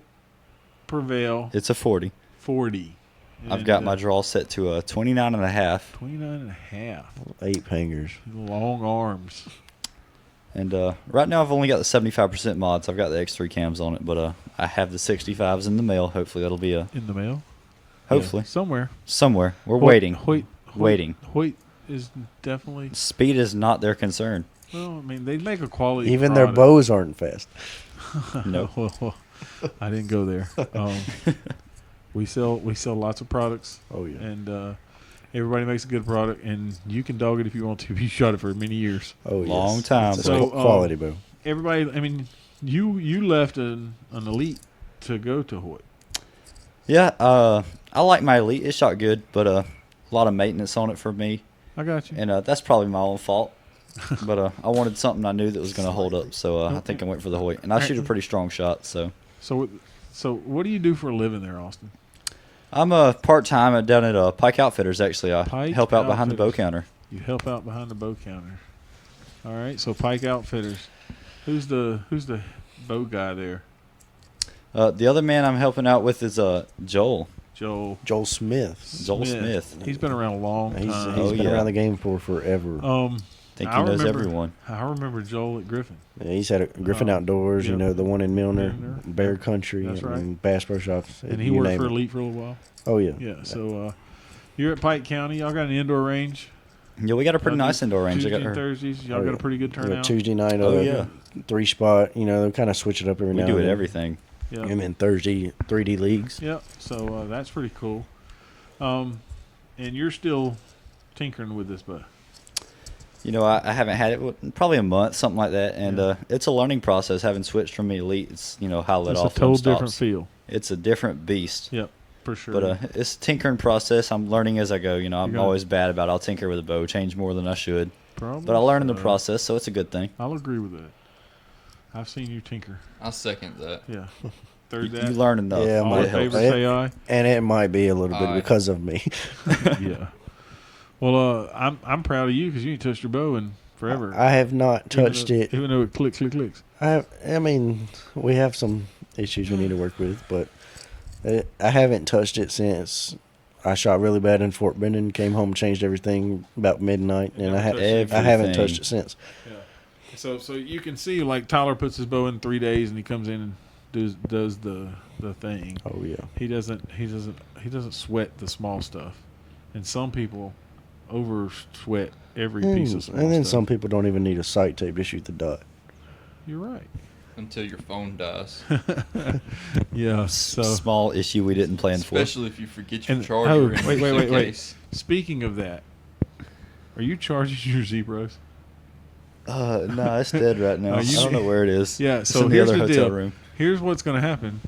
Prevail. It's a 40. 40. I've got my draw set to a 29 and a half. 29 and a half. 8 fingers. Long arms. And right now I've only got the 75% mods. I've got the X3 cams on it, but I have the 65s in the mail. Hopefully that'll be in the mail. Hopefully. Yeah, somewhere. We're waiting. Waiting. Hoyt is definitely. Speed is not their concern. Well, I mean, they make a quality. Even product. their bows aren't fast. No. I didn't go there. We sell lots of products. Oh yeah. And everybody makes a good product, and you can dog it if you want to. You shot it for many years. Oh yes. Long time. It's a quality bow. Everybody, I mean, you left an elite to go to Hoyt. Yeah, I like my elite. It shot good, but a lot of maintenance on it for me. I got you. And that's probably my own fault. But I wanted something I knew that was going to hold up, so I think I went for the Hoyt. And I shoot a pretty strong shot, so. So what do you do for a living there, Austin? I'm part-time down at Pike Outfitters, actually. I help out behind the bow counter. You help out behind the bow counter. All right, so Pike Outfitters. Who's the bow guy there? The other man I'm helping out with is Joel. Joel Smith. Joel Smith. He's been around a long time. He's been around the game for forever. I think he knows everyone. I remember Joel at Griffin. Yeah, he's had a Griffin Outdoors, the one in Milner, Bear Country, that's right. and Bass Pro Shops. And he worked for Elite for a little while. Oh, yeah. Yeah, so you're at Pike County. Y'all got an indoor range? Yeah, we got a pretty nice indoor range. Tuesday and Thursdays, y'all got a pretty good turnout? Tuesday night, 3-spot. They kind of switch it up every now and then. We do everything. Yeah. And then Thursday, 3D leagues. Yep, so that's pretty cool. And you're still tinkering with this, but I haven't had it probably a month, something like that, and it's a learning process. Having switched from Elite, it's how I let off. It's a total different feel. It's a different beast. Yep, for sure. But it's a tinkering process. I'm learning as I go. I'm always bad about I'll tinker with a bow, change more than I should. Probably. But I learn in the process, so it's a good thing. I'll agree with that. I've seen you tinker. I second that. Yeah. Third that. You learn enough. Yeah, all favors say aye. And it might be a little bit because of me. Yeah. Well, I'm proud of you because you ain't touched your bow in forever. I have not touched it. Even though it clicks. I mean, we have some issues we need to work with, but I haven't touched it since I shot really bad in Fort Benning, came home, changed everything about midnight, and I haven't touched it since. Yeah. So you can see, like, Tyler puts his bow in 3 days, and he comes in and does the thing. Oh yeah. He doesn't sweat the small stuff, and some people over sweat every piece of small stuff. And then some people don't even need a sight tape to shoot the dot. You're right. Until your phone dies. Yeah. So small issue we didn't plan for. Especially if you forget your charger. Wait. Speaking of that, are you charging your Zebros? No, it's dead right now. I don't know where it is. Yeah. It's So in the here's other the hotel deal. room. Here's what's going to happen: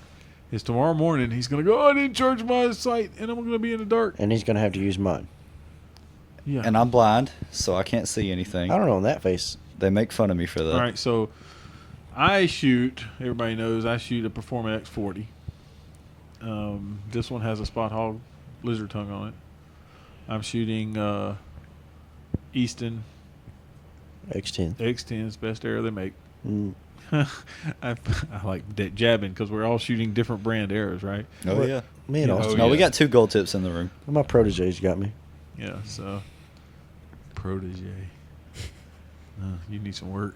is tomorrow morning he's going to go, I didn't charge my sight, and I'm going to be in the dark. And he's going to have to use mine. Yeah. And I'm blind, so I can't see anything. I don't know, in that face. They make fun of me for that. All right, so I shoot. Everybody knows I shoot a Performa X40. This one has a Spot Hog lizard tongue on it. I'm shooting Easton X10. X10's best arrow they make. Mm. I like jabbing because we're all shooting different brand arrows, right? Oh, yeah. Me and Austin. No, we got 2 gold tips in the room. My proteges got me. Yeah, so protege. You need some work.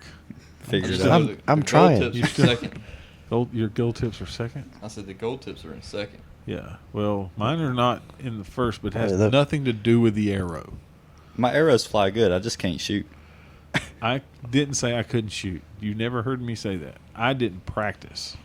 Figure it out. I'm trying. Gold tips are second. Your gold tips are second? I said the gold tips are in second. Yeah. Well, mine are not in the first, but has Yeah, nothing to do with the arrow. My arrows fly good. I just can't shoot. I didn't say I couldn't shoot. You never heard me say that. I didn't practice.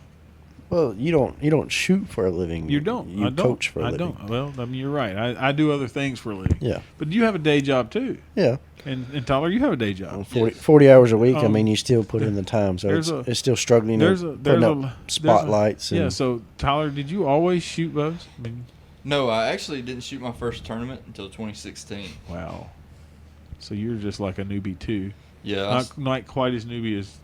Well, you don't shoot for a living. You don't. You coach for a living. I don't. Well, I mean, you're right. I do other things for a living. Yeah. But you have a day job too. Yeah. And Tyler, you have a day job. 40 hours a week. I mean, you still put in the time, so it's still struggling. There's putting up spotlights. Yeah. So Tyler, did you always shoot bows? I mean, No, I actually didn't shoot my first tournament until 2016. wow. So you're just like a newbie too. Yeah. Not quite as newbie as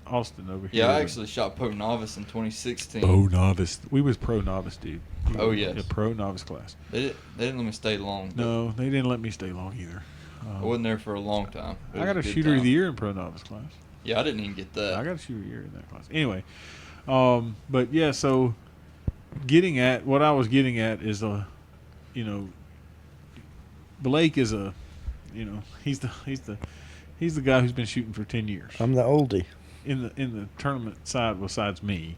Austin over here. Yeah, I actually shot Pro Novice in 2016. Pro Novice. We was Pro Novice, dude. Oh, yes. Yeah, Pro Novice class. They didn't let me stay long. No, they didn't let me stay long either. I wasn't there for a long time. I got a shooter of the year in Pro Novice class. Yeah, I didn't even get that. I got a shooter of the year in that class. Anyway, but yeah, so what I was getting at is Blake is he's the guy who's been shooting for 10 years. I'm the oldie in the tournament side besides me.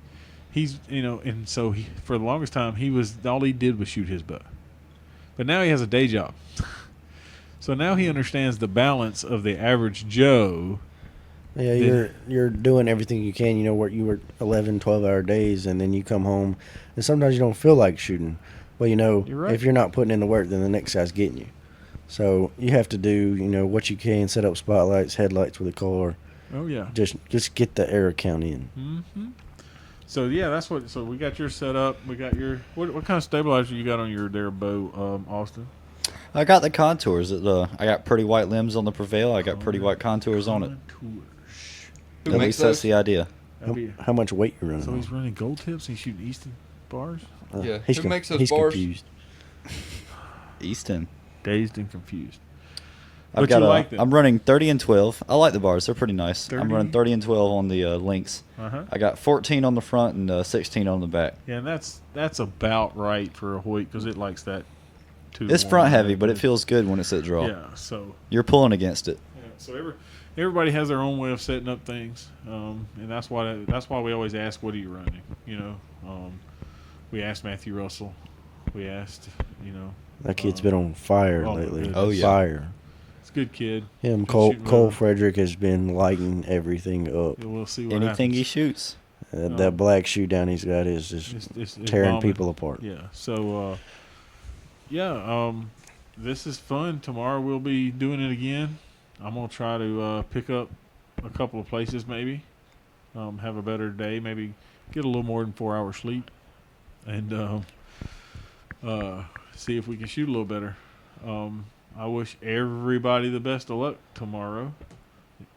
He's and so for the longest time all he did was shoot his bow. But now he has a day job. So now he understands the balance of the average Joe. Yeah, you're doing everything you can. You work 11, 12-hour days, and then you come home, and sometimes you don't feel like shooting. Well, you're right. If you're not putting in the work, then the next guy's getting you. So you have to do, what you can, set up spotlights, headlights with a car. Oh yeah. Just get the error count in. Mm-hmm. So yeah, So we got your setup. We got your what kind of stabilizer you got on your bow, Austin? I got the contours. I got pretty white limbs on the Prevail. I got pretty white contours on it. At least that's the idea. How much weight you running? So he's running gold tips. He's shooting Easton bars. Yeah. Who makes those he's bars? Confused. Easton. Dazed and confused. I'm running 30 and 12. I like the bars. They're pretty nice. 30? I'm running 30 and 12 on the links. Uh-huh. I got 14 on the front and 16 on the back. Yeah, and that's about right for a Hoyt because it likes that. It's front heavy, but it feels good when it's at draw. Yeah, so you're pulling against it. Yeah, so everybody has their own way of setting up things, and that's why we always ask, "What are you running?" We asked Matthew Russell. We asked, That kid's been on fire lately. Oh yeah, fire. It's a good kid. Him, Cole Frederick has been lighting everything up. Yeah, we'll see what anything happens. He shoots. That black shoe down he's got is just it's tearing bombing. people apart. Yeah. So, this is fun. Tomorrow we'll be doing it again. I'm gonna try to pick up a couple of places, maybe. Have a better day. Maybe get a little more than 4 hours sleep, and see if we can shoot a little better. I wish everybody the best of luck tomorrow,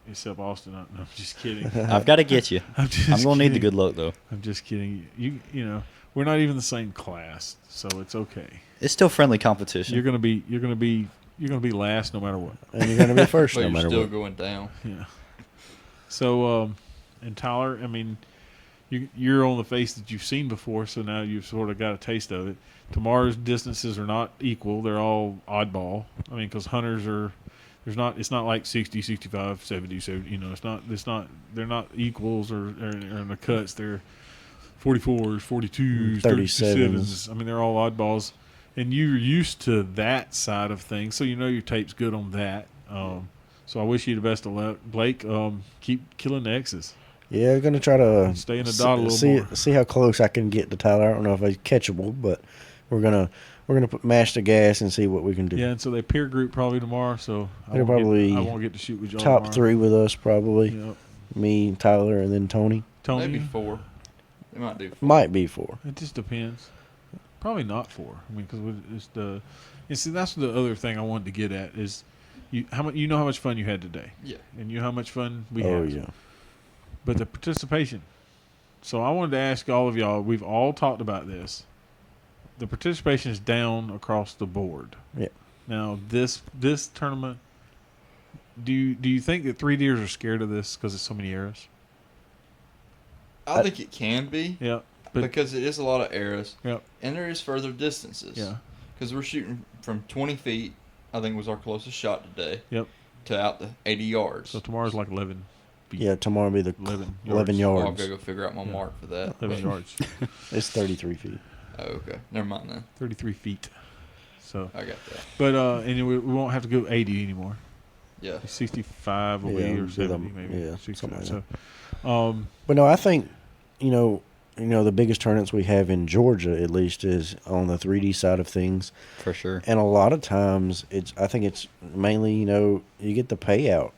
except Austin. No, I'm just kidding. I've got to get you. I'm gonna need the good luck though. I'm just kidding. You we're not even the same class, so it's okay. It's still friendly competition. You're gonna be last no matter what. And you're gonna be first But no you're matter still what. going down. Yeah. So, and Tyler, I mean, you're on the face that you've seen before, so now you've sort of got a taste of it. Tomorrow's distances are not equal; they're all oddball. I mean, because hunters are. It's not like 60, 65, 70, 70. They're not equals or in the cuts. They're 44s, 42s, 37s. I mean, they're all oddballs. And you're used to that side of things, so your tape's good on that. So I wish you the best of luck. Blake, keep killing the X's. Yeah, I'm gonna try to stay in the dot a little more. See how close I can get to Tyler. I don't know if he's catchable, but we're gonna mash the gas and see what we can do. Yeah, and so they peer group probably tomorrow. So I won't get to shoot with y'all. Top tomorrow. 3 with us probably. Yep. Me, Tyler, and then Tony. Maybe 4. They might do 4. Might be 4. It just depends. Probably not 4. I mean, because it's the. And see, that's the other thing I wanted to get at is, how much fun you had today. Yeah. And how much fun we had. Oh yeah. But the participation. So I wanted to ask all of y'all. We've all talked about this. The participation is down across the board. Yeah. Now this tournament. Do you think that 3 deers are scared of this because it's so many arrows? I think it can be. Yeah. Because it is a lot of arrows. Yep. And there is further distances. Yeah. Because we're shooting from 20 feet, I think was our closest shot today. Yep. To out to 80 yards. So tomorrow's like 11 feet. Yeah, tomorrow will be the 11 yards. I'll go figure out my mark for that. 11 yards. It's 33 feet. Oh, okay. Never mind then. 33 feet. So. I got that. But anyway, we won't have to go 80 anymore. Yeah. 65 will be or 70 maybe. Yeah, 65. something like so, But no, I think, the biggest tournaments we have in Georgia, at least, is on the 3D side of things. For sure. And a lot of times, I think it's mainly, you get the payout.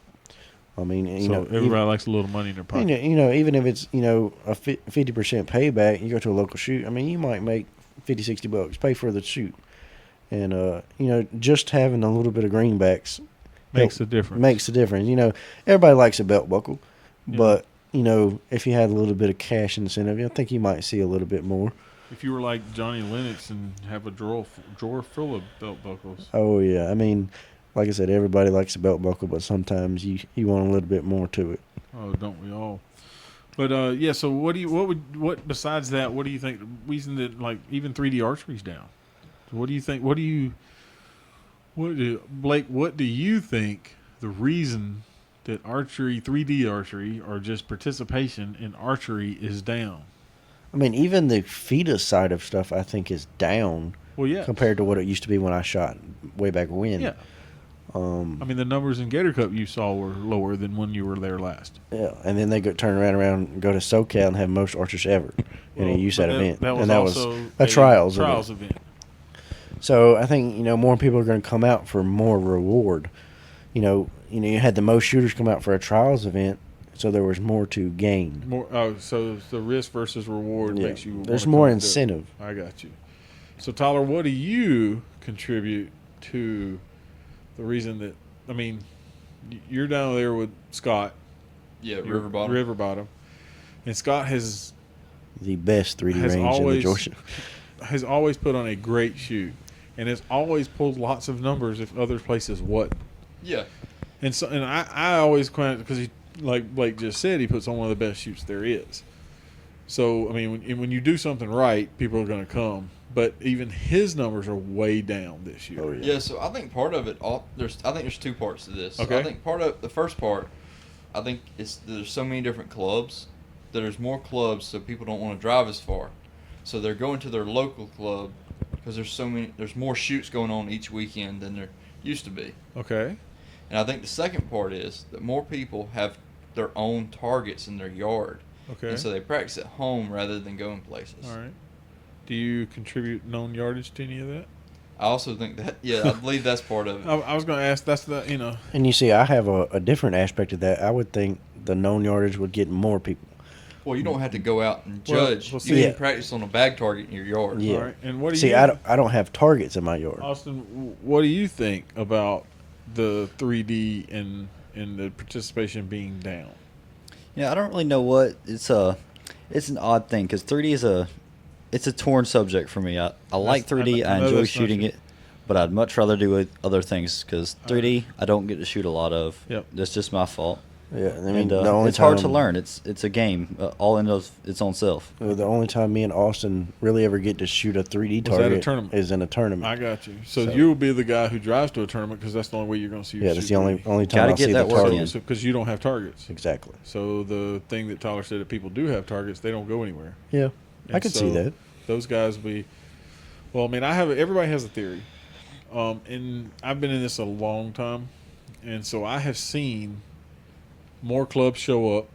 I mean, everybody likes a little money in their pocket. Even if it's, a 50% payback, you go to a local shoot, I mean, you might make $50-$60, pay for the shoot. And, just having a little bit of greenbacks makes a difference. Makes a difference. Everybody likes a belt buckle, but, if you had a little bit of cash incentive, I think you might see a little bit more. If you were like Johnny Lennox and have a drawer full of belt buckles. Oh, yeah. I mean, like I said, everybody likes a belt buckle, but sometimes you want a little bit more to it. Oh, don't we all? But so what besides that? What do you think? The reason that like even 3D archery's down. What do you think? Blake? What do you think the reason that 3D archery, or just participation in archery is down? I mean, even the fetus side of stuff, I think, is down. Well, yeah, compared to what it used to be when I shot way back when. Yeah. I mean, the numbers in Gator Cup you saw were lower than when you were there last. Yeah, and then they turn around and go to SoCal and have most archers ever in a USAT event. That was and that also was a trials event. So I think more people are going to come out for more reward. You had the most shooters come out for a trials event, so there was more to gain. So the risk versus reward makes you. There's more incentive. I got you. So Tyler, what do you contribute to the reason that, I mean, you're down there with Scott. Yeah, River Bottom. And Scott has the best 3D range in Georgia. Has always put on a great shoot, and has always pulled lots of numbers if other places wouldn't. Yeah. And I always credit, because he, like Blake just said, he puts on one of the best shoots there is. So I mean, when you do something right, people are going to come. But even his numbers are way down this year. Oh, yeah. Yeah, so I think part of it, I think there's two parts to this. Okay. I think the first part, I think there's so many different clubs that there's more clubs, so people don't want to drive as far. So they're going to their local club because there's more shoots going on each weekend than there used to be. Okay. And I think the second part is that more people have their own targets in their yard. Okay. And so they practice at home rather than going places. All right. Do you contribute known yardage to any of that? I also think that, I believe that's part of it. I was going to ask, that's the, And you see, I have a different aspect of that. I would think the known yardage would get more people. Well, you don't have to go out and judge. You can practice on a bag target in your yard. Yeah. All right. And what do you see? I don't have targets in my yard. Austin, what do you think about the 3D and the participation being down? Yeah, I don't really know what it's an odd thing because 3D it's a torn subject for me. I like 3D. I enjoy shooting it, but I'd much rather do other things because 3D I don't get to shoot a lot of. Yep. That's just my fault. Yeah, I mean, it's hard to learn. It's a game all in of its own self. The only time me and Austin really ever get to shoot a 3D target is in a tournament. I got you. So you'll be the guy who drives to a tournament because that's the only way you're going to see. Yeah, that's the only time I see the targets. Because you don't have targets. Exactly. So the thing that Tyler said, that people do have targets, they don't go anywhere. Yeah, I can see that. Those guys will be. Well, I mean, everybody has a theory, and I've been in this a long time, and so I have seen more clubs show up,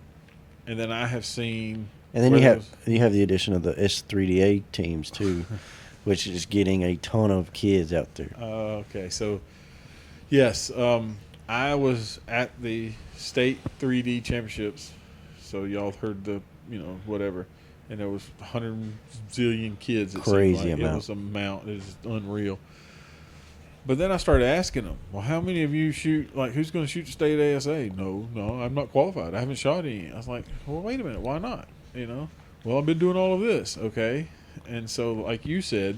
and then I have seen. And then you have the addition of the S3DA teams too, which is getting a ton of kids out there. Okay, so yes, I was at the state 3D championships, so y'all heard the whatever, and there was 100 zillion kids. Crazy amount. It was amount. It was unreal. But then I started asking them, well, how many of you shoot, like, who's going to shoot the state ASA? No, I'm not qualified. I haven't shot any. I was like, well, wait a minute. Why not? Well, I've been doing all of this. Okay. And so, like you said,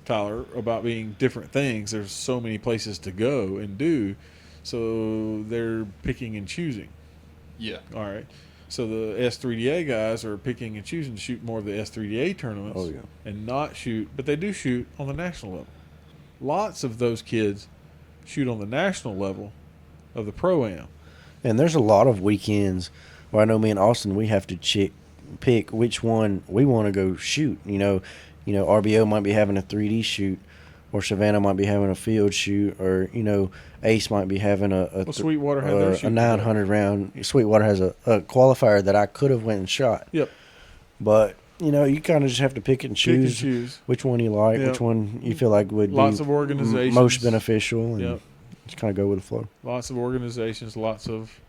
Tyler, about being different things, there's so many places to go and do. So they're picking and choosing. Yeah. All right. So the S3DA guys are picking and choosing to shoot more of the S3DA tournaments and not shoot, but they do shoot on the national level. Lots of those kids shoot on the national level of the Pro-Am. And there's a lot of weekends where I know me and Austin, we have to pick which one we want to go shoot. RBO might be having a 3D shoot, or Savannah might be having a field shoot, or, Ace might be having Sweetwater had their shoot a 900 round. Sweetwater has a qualifier that I could have went and shot. Yep. But you kind of just have to pick and choose which one you like, which one you feel like would lots be of organizations, most beneficial, and just kind of go with the flow. Lots of organizations, lots of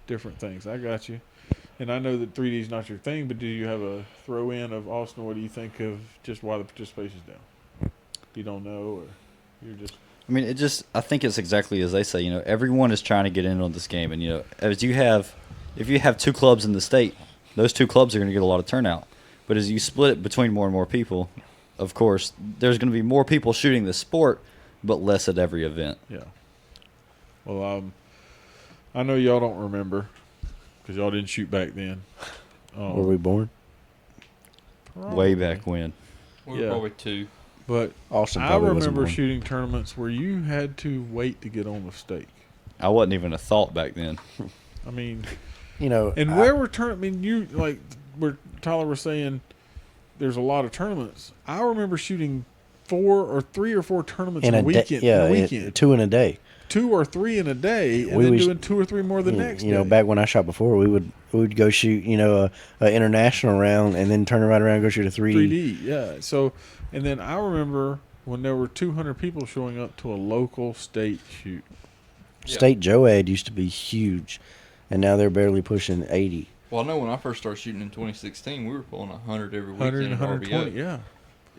different things. I got you. And I know that 3D is not your thing, but do you have a throw-in of, Austin, what do you think of just why the participation's down? You don't know, or you're just... I mean, I think it's exactly as they say, everyone is trying to get in on this game. And, if you have 2 clubs in the state, those 2 clubs are going to get a lot of turnout. But as you split it between more and more people, of course, there's going to be more people shooting the sport, but less at every event. Yeah. Well, I know y'all don't remember because y'all didn't shoot back then. Were we born? Probably. Way back when. We were probably 2. But Austin I remember shooting tournaments where you had to wait to get on the stake. I wasn't even a thought back then. I mean, and where were tournaments? I mean, you like where Tyler was saying, there's a lot of tournaments. I remember shooting 3 or 4 tournaments in a weekend. Yeah, 2 in a day. 2 or 3 in a day, and then doing 2 or 3 more the next day. Back when I shot before, we would go shoot, a international round, and then turn right around and go shoot a 3D. 3D, yeah. So, and then I remember when there were 200 people showing up to a local state shoot. State JOAD used to be huge, and now they're barely pushing 80. Well, I know when I first started shooting in 2016, we were pulling 100 every weekend. 100 and 120, yeah.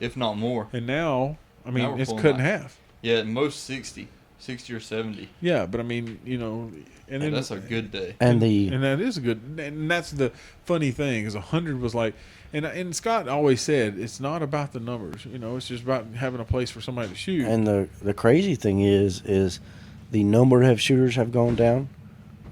If not more. And now, I mean, it's cut in half. Yeah, at most 60 or 70. Yeah, but I mean, and then that's a good day. And that is a good, and that's the funny thing is 100 was like, and Scott always said it's not about the numbers, it's just about having a place for somebody to shoot. And the crazy thing is the number of shooters have gone down,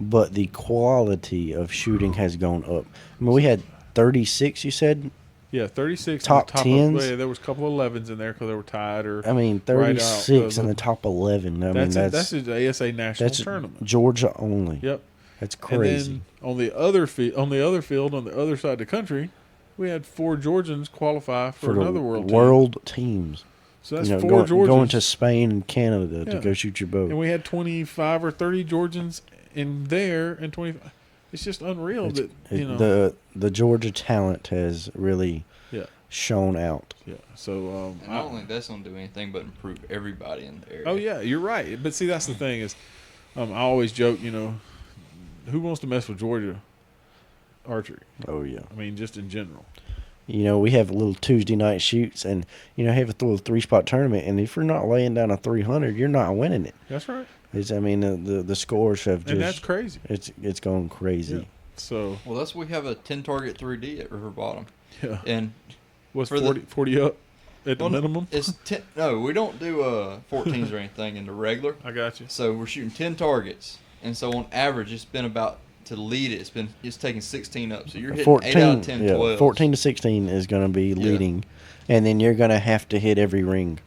but the quality of shooting has gone up. I mean, we had 36, you said? Yeah, 36. Top 10s. There was a couple of 11s in there because they were tied. 36 in the top 11. That's the ASA national tournament. Georgia only. Yep, that's crazy. And then on the other field, on the other side of the country, we had 4 Georgians qualify for another world teams. So that's 4 Georgians going to Spain and Canada to go shoot your boat. And we had 25 or 30 Georgians in there, and 25. It's just unreal the Georgia talent has really shown out. Yeah. So I don't think that's gonna do anything but improve everybody in the area. Oh yeah, you're right. But see, that's the thing is, I always joke, who wants to mess with Georgia archery? Oh yeah. I mean, just in general. We have little Tuesday night shoots, and have a little 3-spot tournament. And if you're not laying down a 300, you're not winning it. That's right. The scores have just, and that's crazy. It's gone crazy. Yeah. So that's we have a 10 target 3D at River Bottom. Yeah. And what's 40 up at the minimum? It's 10. No, we don't do 14s or anything in the regular. I got you. So we're shooting 10 targets, and so on average, it's been about to lead it. It's taking 16 up. So you're hitting 8 out of 10, 12. 14 to 16 is going to be leading, and then you're going to have to hit every ring.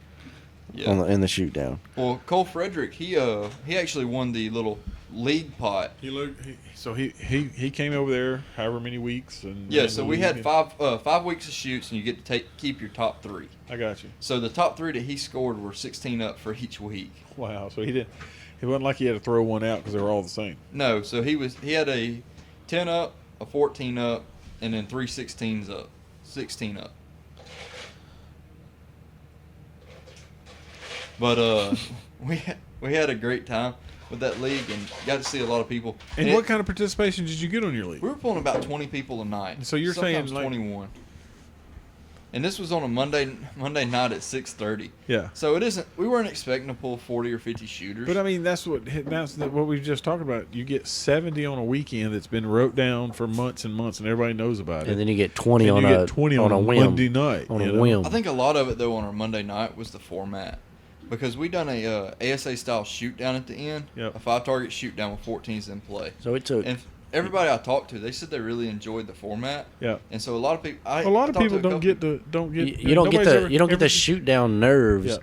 Yeah. In the shoot down. Well, Cole Frederick, he actually won the little league pot. He came over there however many weeks and so we had 5 weeks of shoots, and you get to keep your top 3. I got you. So the top 3 that he scored were 16 up for each week. Wow. So it wasn't like he had to throw one out because they were all the same. No. So he had a 10 up, a 14 up, and then 3 16s up, 16 up. But we had a great time with that league and got to see a lot of people. And what kind of participation did you get on your league? We were pulling about 20 people a night. So you're saying 21. And this was on a Monday night at 6:30. Yeah. So it isn't. We weren't expecting to pull 40 or 50 shooters. But I mean, that's what we just talked about. You get 70 on a weekend that's been wrote down for months and months, and everybody knows about it. And then you get 20 on a whim. Monday night. On a whim. I think a lot of it though on our Monday night was the format. Because we done a ASA style shoot down at the end, a 5-target shoot down with 14s in play. So it took. And everybody I talked to, they said they really enjoyed the format. Yeah. And so a lot of people, don't get. You don't get the shoot down nerves. Yeah.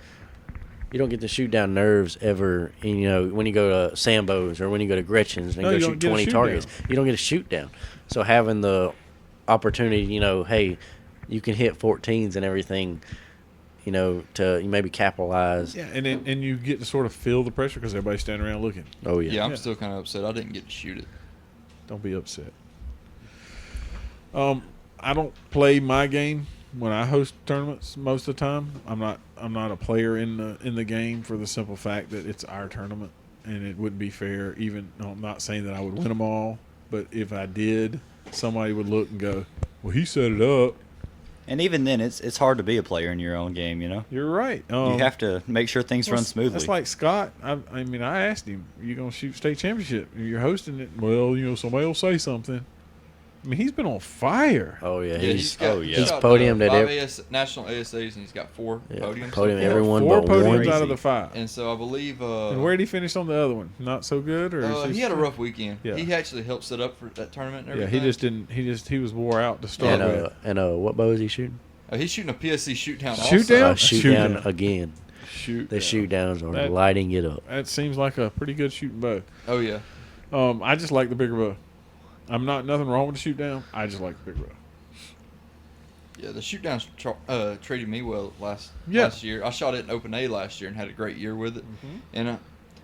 You don't get the shoot down nerves ever. When you go to Sambo's or when you go to Gretchen's and go shoot 20 targets, you don't get a shoot down. So having the opportunity, hey, you can hit 14s and everything. To maybe capitalize. Yeah, and you get to sort of feel the pressure because everybody's standing around looking. Oh, yeah. Yeah, I'm still kind of upset I didn't get to shoot it. Don't be upset. I don't play my game when I host tournaments most of the time. I'm not a player in the game for the simple fact that it's our tournament and it wouldn't be fair. Even no, I'm not saying that I would win them all, but if I did, somebody would look and go, "Well, he set it up." And even then, it's hard to be a player in your own game, you know? You're right. You have to make sure things run smoothly. That's like Scott. I mean, I asked him, "You gonna shoot state championship? You're hosting it." Well, somebody will say something. I mean, he's been on fire. Oh yeah, he's podiumed at five national ASAs and he's got 4 podiums. Podium everyone Four but podiums one. out of the 5. And so I believe. And where did he finish on the other one? Not so good, or he had a rough weekend. Yeah. He actually helped set up for that tournament. And yeah, everything. he just didn't. He was wore out to start with. And what bow is he shooting? He's shooting a PSC shoot down. Shoot also. down? Shoot Shoot down down. again. Shoot. The shoot downs are That- lighting it up. That seems like a pretty good shooting bow. Oh yeah. I just like the bigger bow. I'm not nothing wrong with the shoot down. I just like the bigger bow. Yeah, the shoot downs treated me well last year. I shot it in Open A last year and had a great year with it. Mm-hmm. And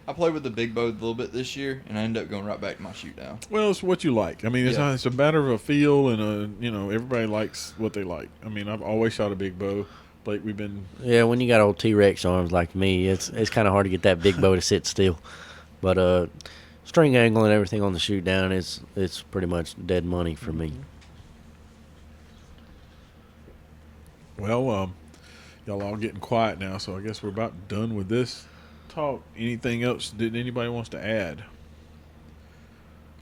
I played with the big bow a little bit this year, and I ended up going right back to my shoot down. Well, it's what you like. I mean, it's a matter of a feel and everybody likes what they like. I mean, I've always shot a big bow. Blake, we've been. Yeah, when you got old T-Rex arms like me, it's kind of hard to get that big bow to sit still. But string angle and everything on the shoot down it's pretty much dead money for me. Well, y'all all getting quiet now, so I guess we're about done with this talk. Anything else that anybody wants to add?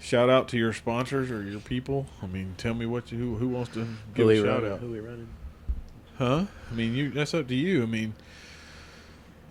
Shout out to your sponsors or your people. I mean, tell me who wants to give a shout out. Who we running? Huh? I mean, that's up to you. I mean,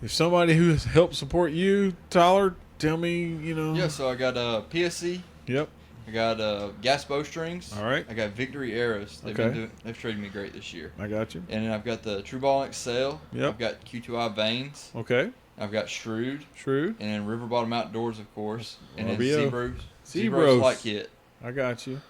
if somebody who has helped support you, Tyler, tell me, Yeah, so I got PSC. Yep. I got gas bowstrings. All right. I got Victory arrows. They've treated me great this year. I got you. And then I've got the True Ball XL. Yep. I've got Q2I Vanes. Okay. I've got Shrewd. True. And then River Bottom Outdoors, of course. And then RBO. Zebros Flight Kit. I got you.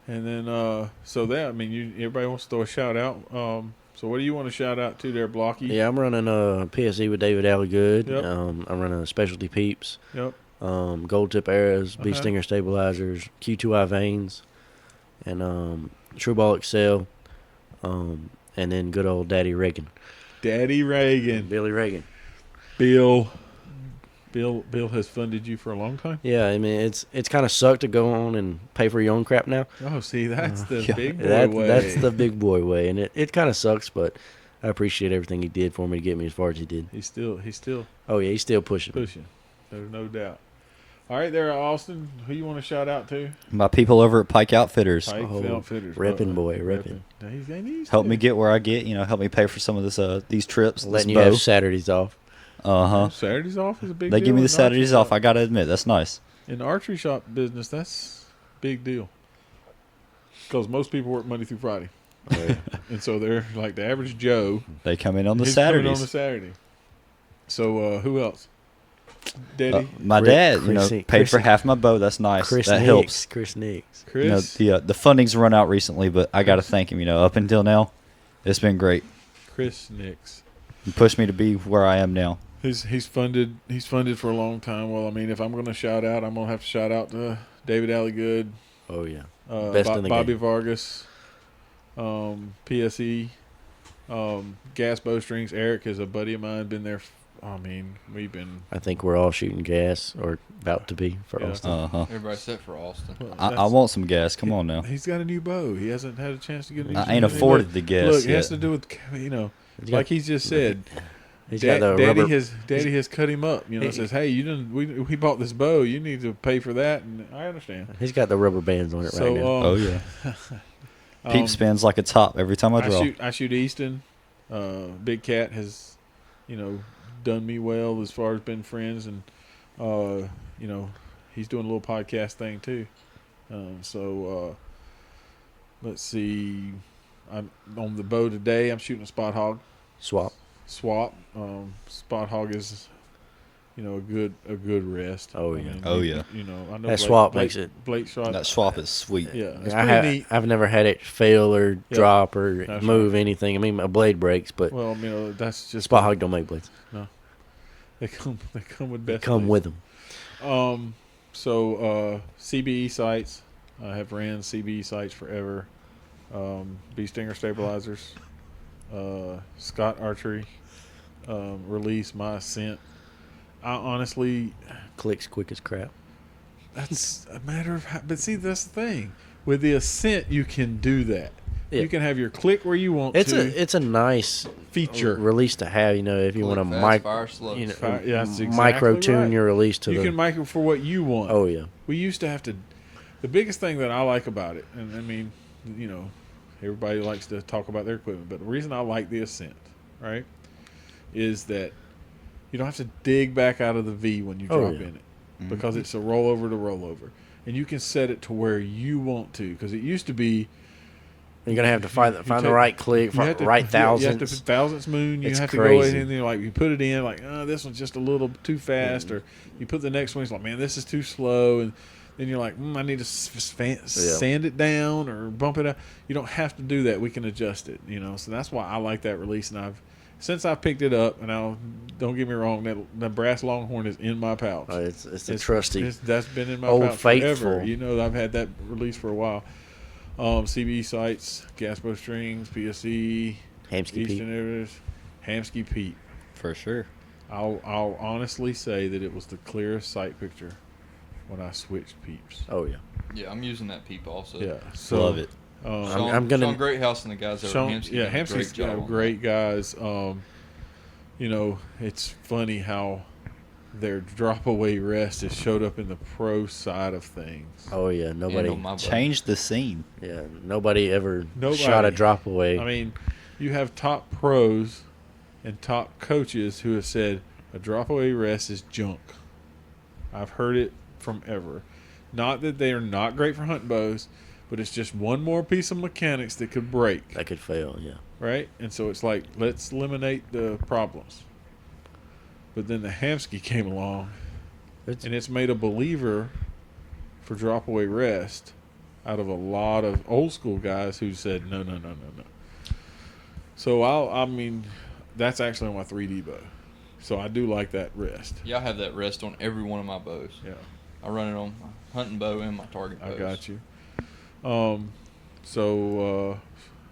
And then, everybody wants to throw a shout out. So what do you want to shout out to there, Blocky? Yeah, I'm running PSE with David Alligood. Yep. I'm running Specialty Peeps. Yep. Gold tip arrows, Bee Uh-huh. Stinger stabilizers, Q2I vanes, and True Ball XL, and then good old Daddy Ragon. Daddy Ragon. Billy Ragon. Bill has funded you for a long time? Yeah, I mean it's kind of sucked to go on and pay for your own crap now. Oh, see, that's the big boy way. That's the big boy way, and it kind of sucks, but I appreciate everything he did for me to get me as far as he did. He's still Oh yeah, he's still pushing. There's no doubt. All right, there, Austin. Who you want to shout out to? My people over at Pike Outfitters. Pike Outfitters. Reppin' boy, reppin'. Help me get where I get. Help me pay for some of these trips. Letting you have Saturdays off. Saturdays off is a big deal. They give me the in Saturdays archery off. I got to admit, that's nice. In the archery shop business, that's a big deal. Because most people work Monday through Friday. And so they're like the average Joe. They come in on the He's coming Saturdays. on the Saturday. So who else? Daddy? My dad, paid for half my bow. That's nice. That helps. Chris Nix. Chris? The funding's run out recently, but I got to thank him. Up until now, it's been great. Chris Nix. He pushed me to be where I am now. He's funded for a long time. Well, I mean, if I'm going to shout out, I'm going to have to shout out to David Alligood. Oh yeah, Best in the Bobby game. Vargas, PSE, Gas Bowstrings. Eric is a buddy of mine. Been there. We've been. I think we're all shooting gas or about to be for Austin. Everybody's set for Austin. Well, I want some gas. Come on now. He's got a new bow. He hasn't had a chance to get it. I ain't afforded the gas Look, it yet. has to do with like he's just said. Daddy has cut him up. Says, hey, we bought this bow. You need to pay for that. And I understand. He's got the rubber bands on it right now. Oh yeah. Peep spins like a top every time I draw. I shoot Easton. Big Cat has, done me well as far as been friends, and he's doing a little podcast thing too. Let's see. I'm on the bow today. I'm shooting a Spot Hog. Swap. Spot Hog is, a good rest. Oh yeah. I know that swap makes it. Blake shot. That swap is sweet. Yeah, it's pretty neat. I've never had it fail or drop or move anything. I mean, my blade breaks, but well, that's just Spot Hog don't make blades. No, they come with best. They come with them. So CBE sights. I have ran CBE sights forever. Bee Stinger Stabilizers, Scott Archery, Release, my Ascent. I honestly, Clicks quick as crap. that's a matter of how, but see, that's the thing. With the Ascent, you can do that. Yeah. You can have your click where you want It's to. it's a nice feature. release to have. If you want to fire slow. That's exactly micro tune right. your release to you can micro for what you want. Oh yeah. We used to have to. The biggest thing that I like about it, and I mean, everybody likes to talk about their equipment, but the reason I like the Ascent, right, is that you don't have to dig back out of the V when you drop in it, because it's a rollover to rollover, and you can set it to where you want to. Because it used to be, you're gonna have to find the right click, right thousandths. You have to thousandths moon. You It's have to crazy. go in and you put it in this one's just a little too fast, or you put the next one. It's like, man, this is too slow, and then you're like, I need to sand it down or bump it up. You don't have to do that. We can adjust it, So that's why I like that release, and since I've picked it up, and now don't get me wrong, that brass Longhorn is in my pouch. It's a trusty. That's been in my Old pouch faithful. forever. I've had that release for a while. CBE sights, Gaspo strings, PSE, Hamsky Eastern Pete. Everest, Hamsky Pete. For sure. I'll honestly say that it was the clearest sight picture when I switched peeps. Oh yeah. Yeah, I'm using that peep also. Yeah, so Love it. I'm gonna. Sean Greathouse and the guys that are Hamsky. Yeah, Hamsky's got great guys. It's funny how their drop away rest has showed up in the pro side of things. Oh yeah, nobody changed the scene. Yeah, nobody ever shot a drop away. I mean, you have top pros and top coaches who have said a drop away rest is junk. I've heard it from ever. Not that they are not great for hunting bows, but it's just one more piece of mechanics that could break. That could fail, yeah. Right? And so it's like, let's eliminate the problems. But then the Hamsky came along, and it's made a believer for drop away rest out of a lot of old school guys who said, no. So that's actually on my 3D bow. So I do like that rest. Yeah, I have that rest on every one of my bows. Yeah. I run it on my hunting bow and my target bows. I got you.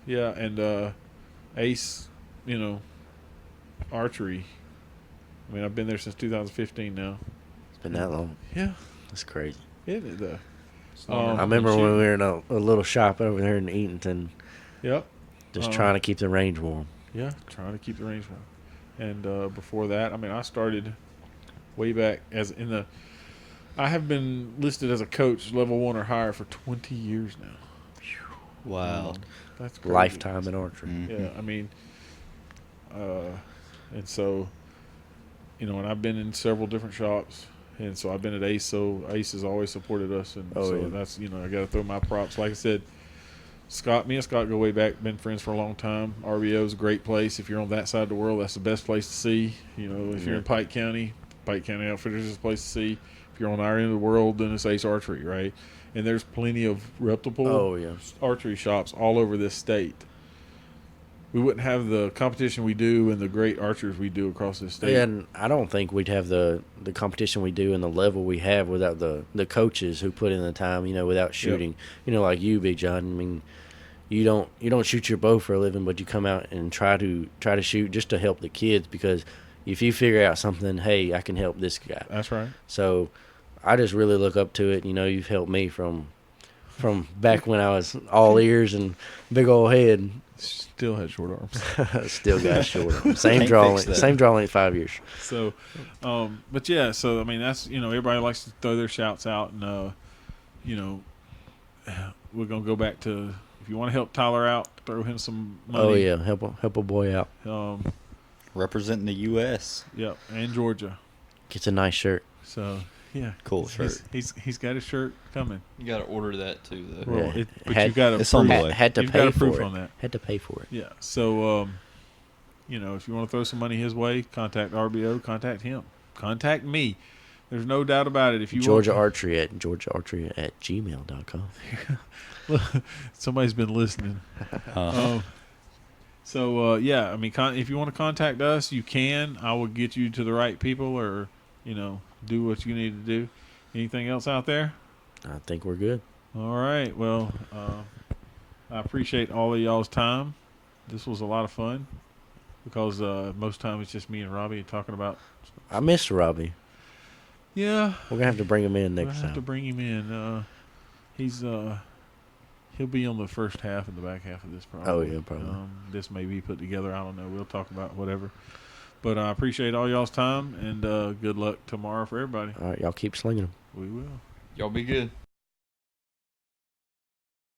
And Ace, archery. I mean, I've been there since 2015 now. It's been that long. Yeah. That's crazy. Isn't it, though? I remember when we were in a little shop over there in Eatonton. Yep. Just trying to keep the range warm. Yeah, trying to keep the range warm. And before that, I started way back I have been listed as a coach level 1 or higher for 20 years now. Wow. That's crazy. Lifetime in archery. Yeah, and so, and I've been in several different shops, and so I've been at Ace, so Ace has always supported us, and that's, I got to throw my props. Like I said, me and Scott go way back, been friends for a long time. RBO is a great place. If you're on that side of the world, that's the best place to see. If you're in Pike County Outfitters is a place to see. If you're on our end of the world, then it's Ace Archery, right? And there's plenty of reputable archery shops all over this state. We wouldn't have the competition we do and the great archers we do across this state. Yeah, and I don't think we'd have the competition we do and the level we have without the coaches who put in the time, without shooting. Yep. Like you, Big John. You don't shoot your bow for a living, but you come out and try to shoot just to help the kids, because if you figure out something, hey, I can help this guy. That's right. So I just really look up to it. You've helped me from back when I was all ears and big old head. Still had short arms. Still got short arms. Same draw length 5 years. So, but yeah, so that's everybody likes to throw their shouts out, and we're gonna go back to, if you want to help Tyler out, throw him some money. Oh yeah, help a boy out. Representing the U.S. Yep, and Georgia. Gets a nice shirt. So yeah, cool shirt. He's got a shirt coming. You got to order that too, though. Well, Yeah. but you got to it's on the way. Had to You've pay got a for proof it. on that. Had to pay for it. Yeah. So if you want to throw some money his way, contact RBO. Contact him. Contact me. There's no doubt about it. If you Georgia Archery at gmail.com. Somebody's been listening. If you want to contact us, you can. I will get you to the right people, or do what you need to do. Anything else out there? I think we're good. All right. Well, I appreciate all of y'all's time. This was a lot of fun because most time it's just me and Robbie talking about. I miss Robbie. Yeah, we're gonna have to bring him in next time. We'll have to bring him in. He'll be on the first half and the back half of this probably. Oh yeah, probably. This may be put together. I don't know. We'll talk about whatever. But I appreciate all y'all's time and good luck tomorrow for everybody. All right, y'all keep slinging them. We will. Y'all be good.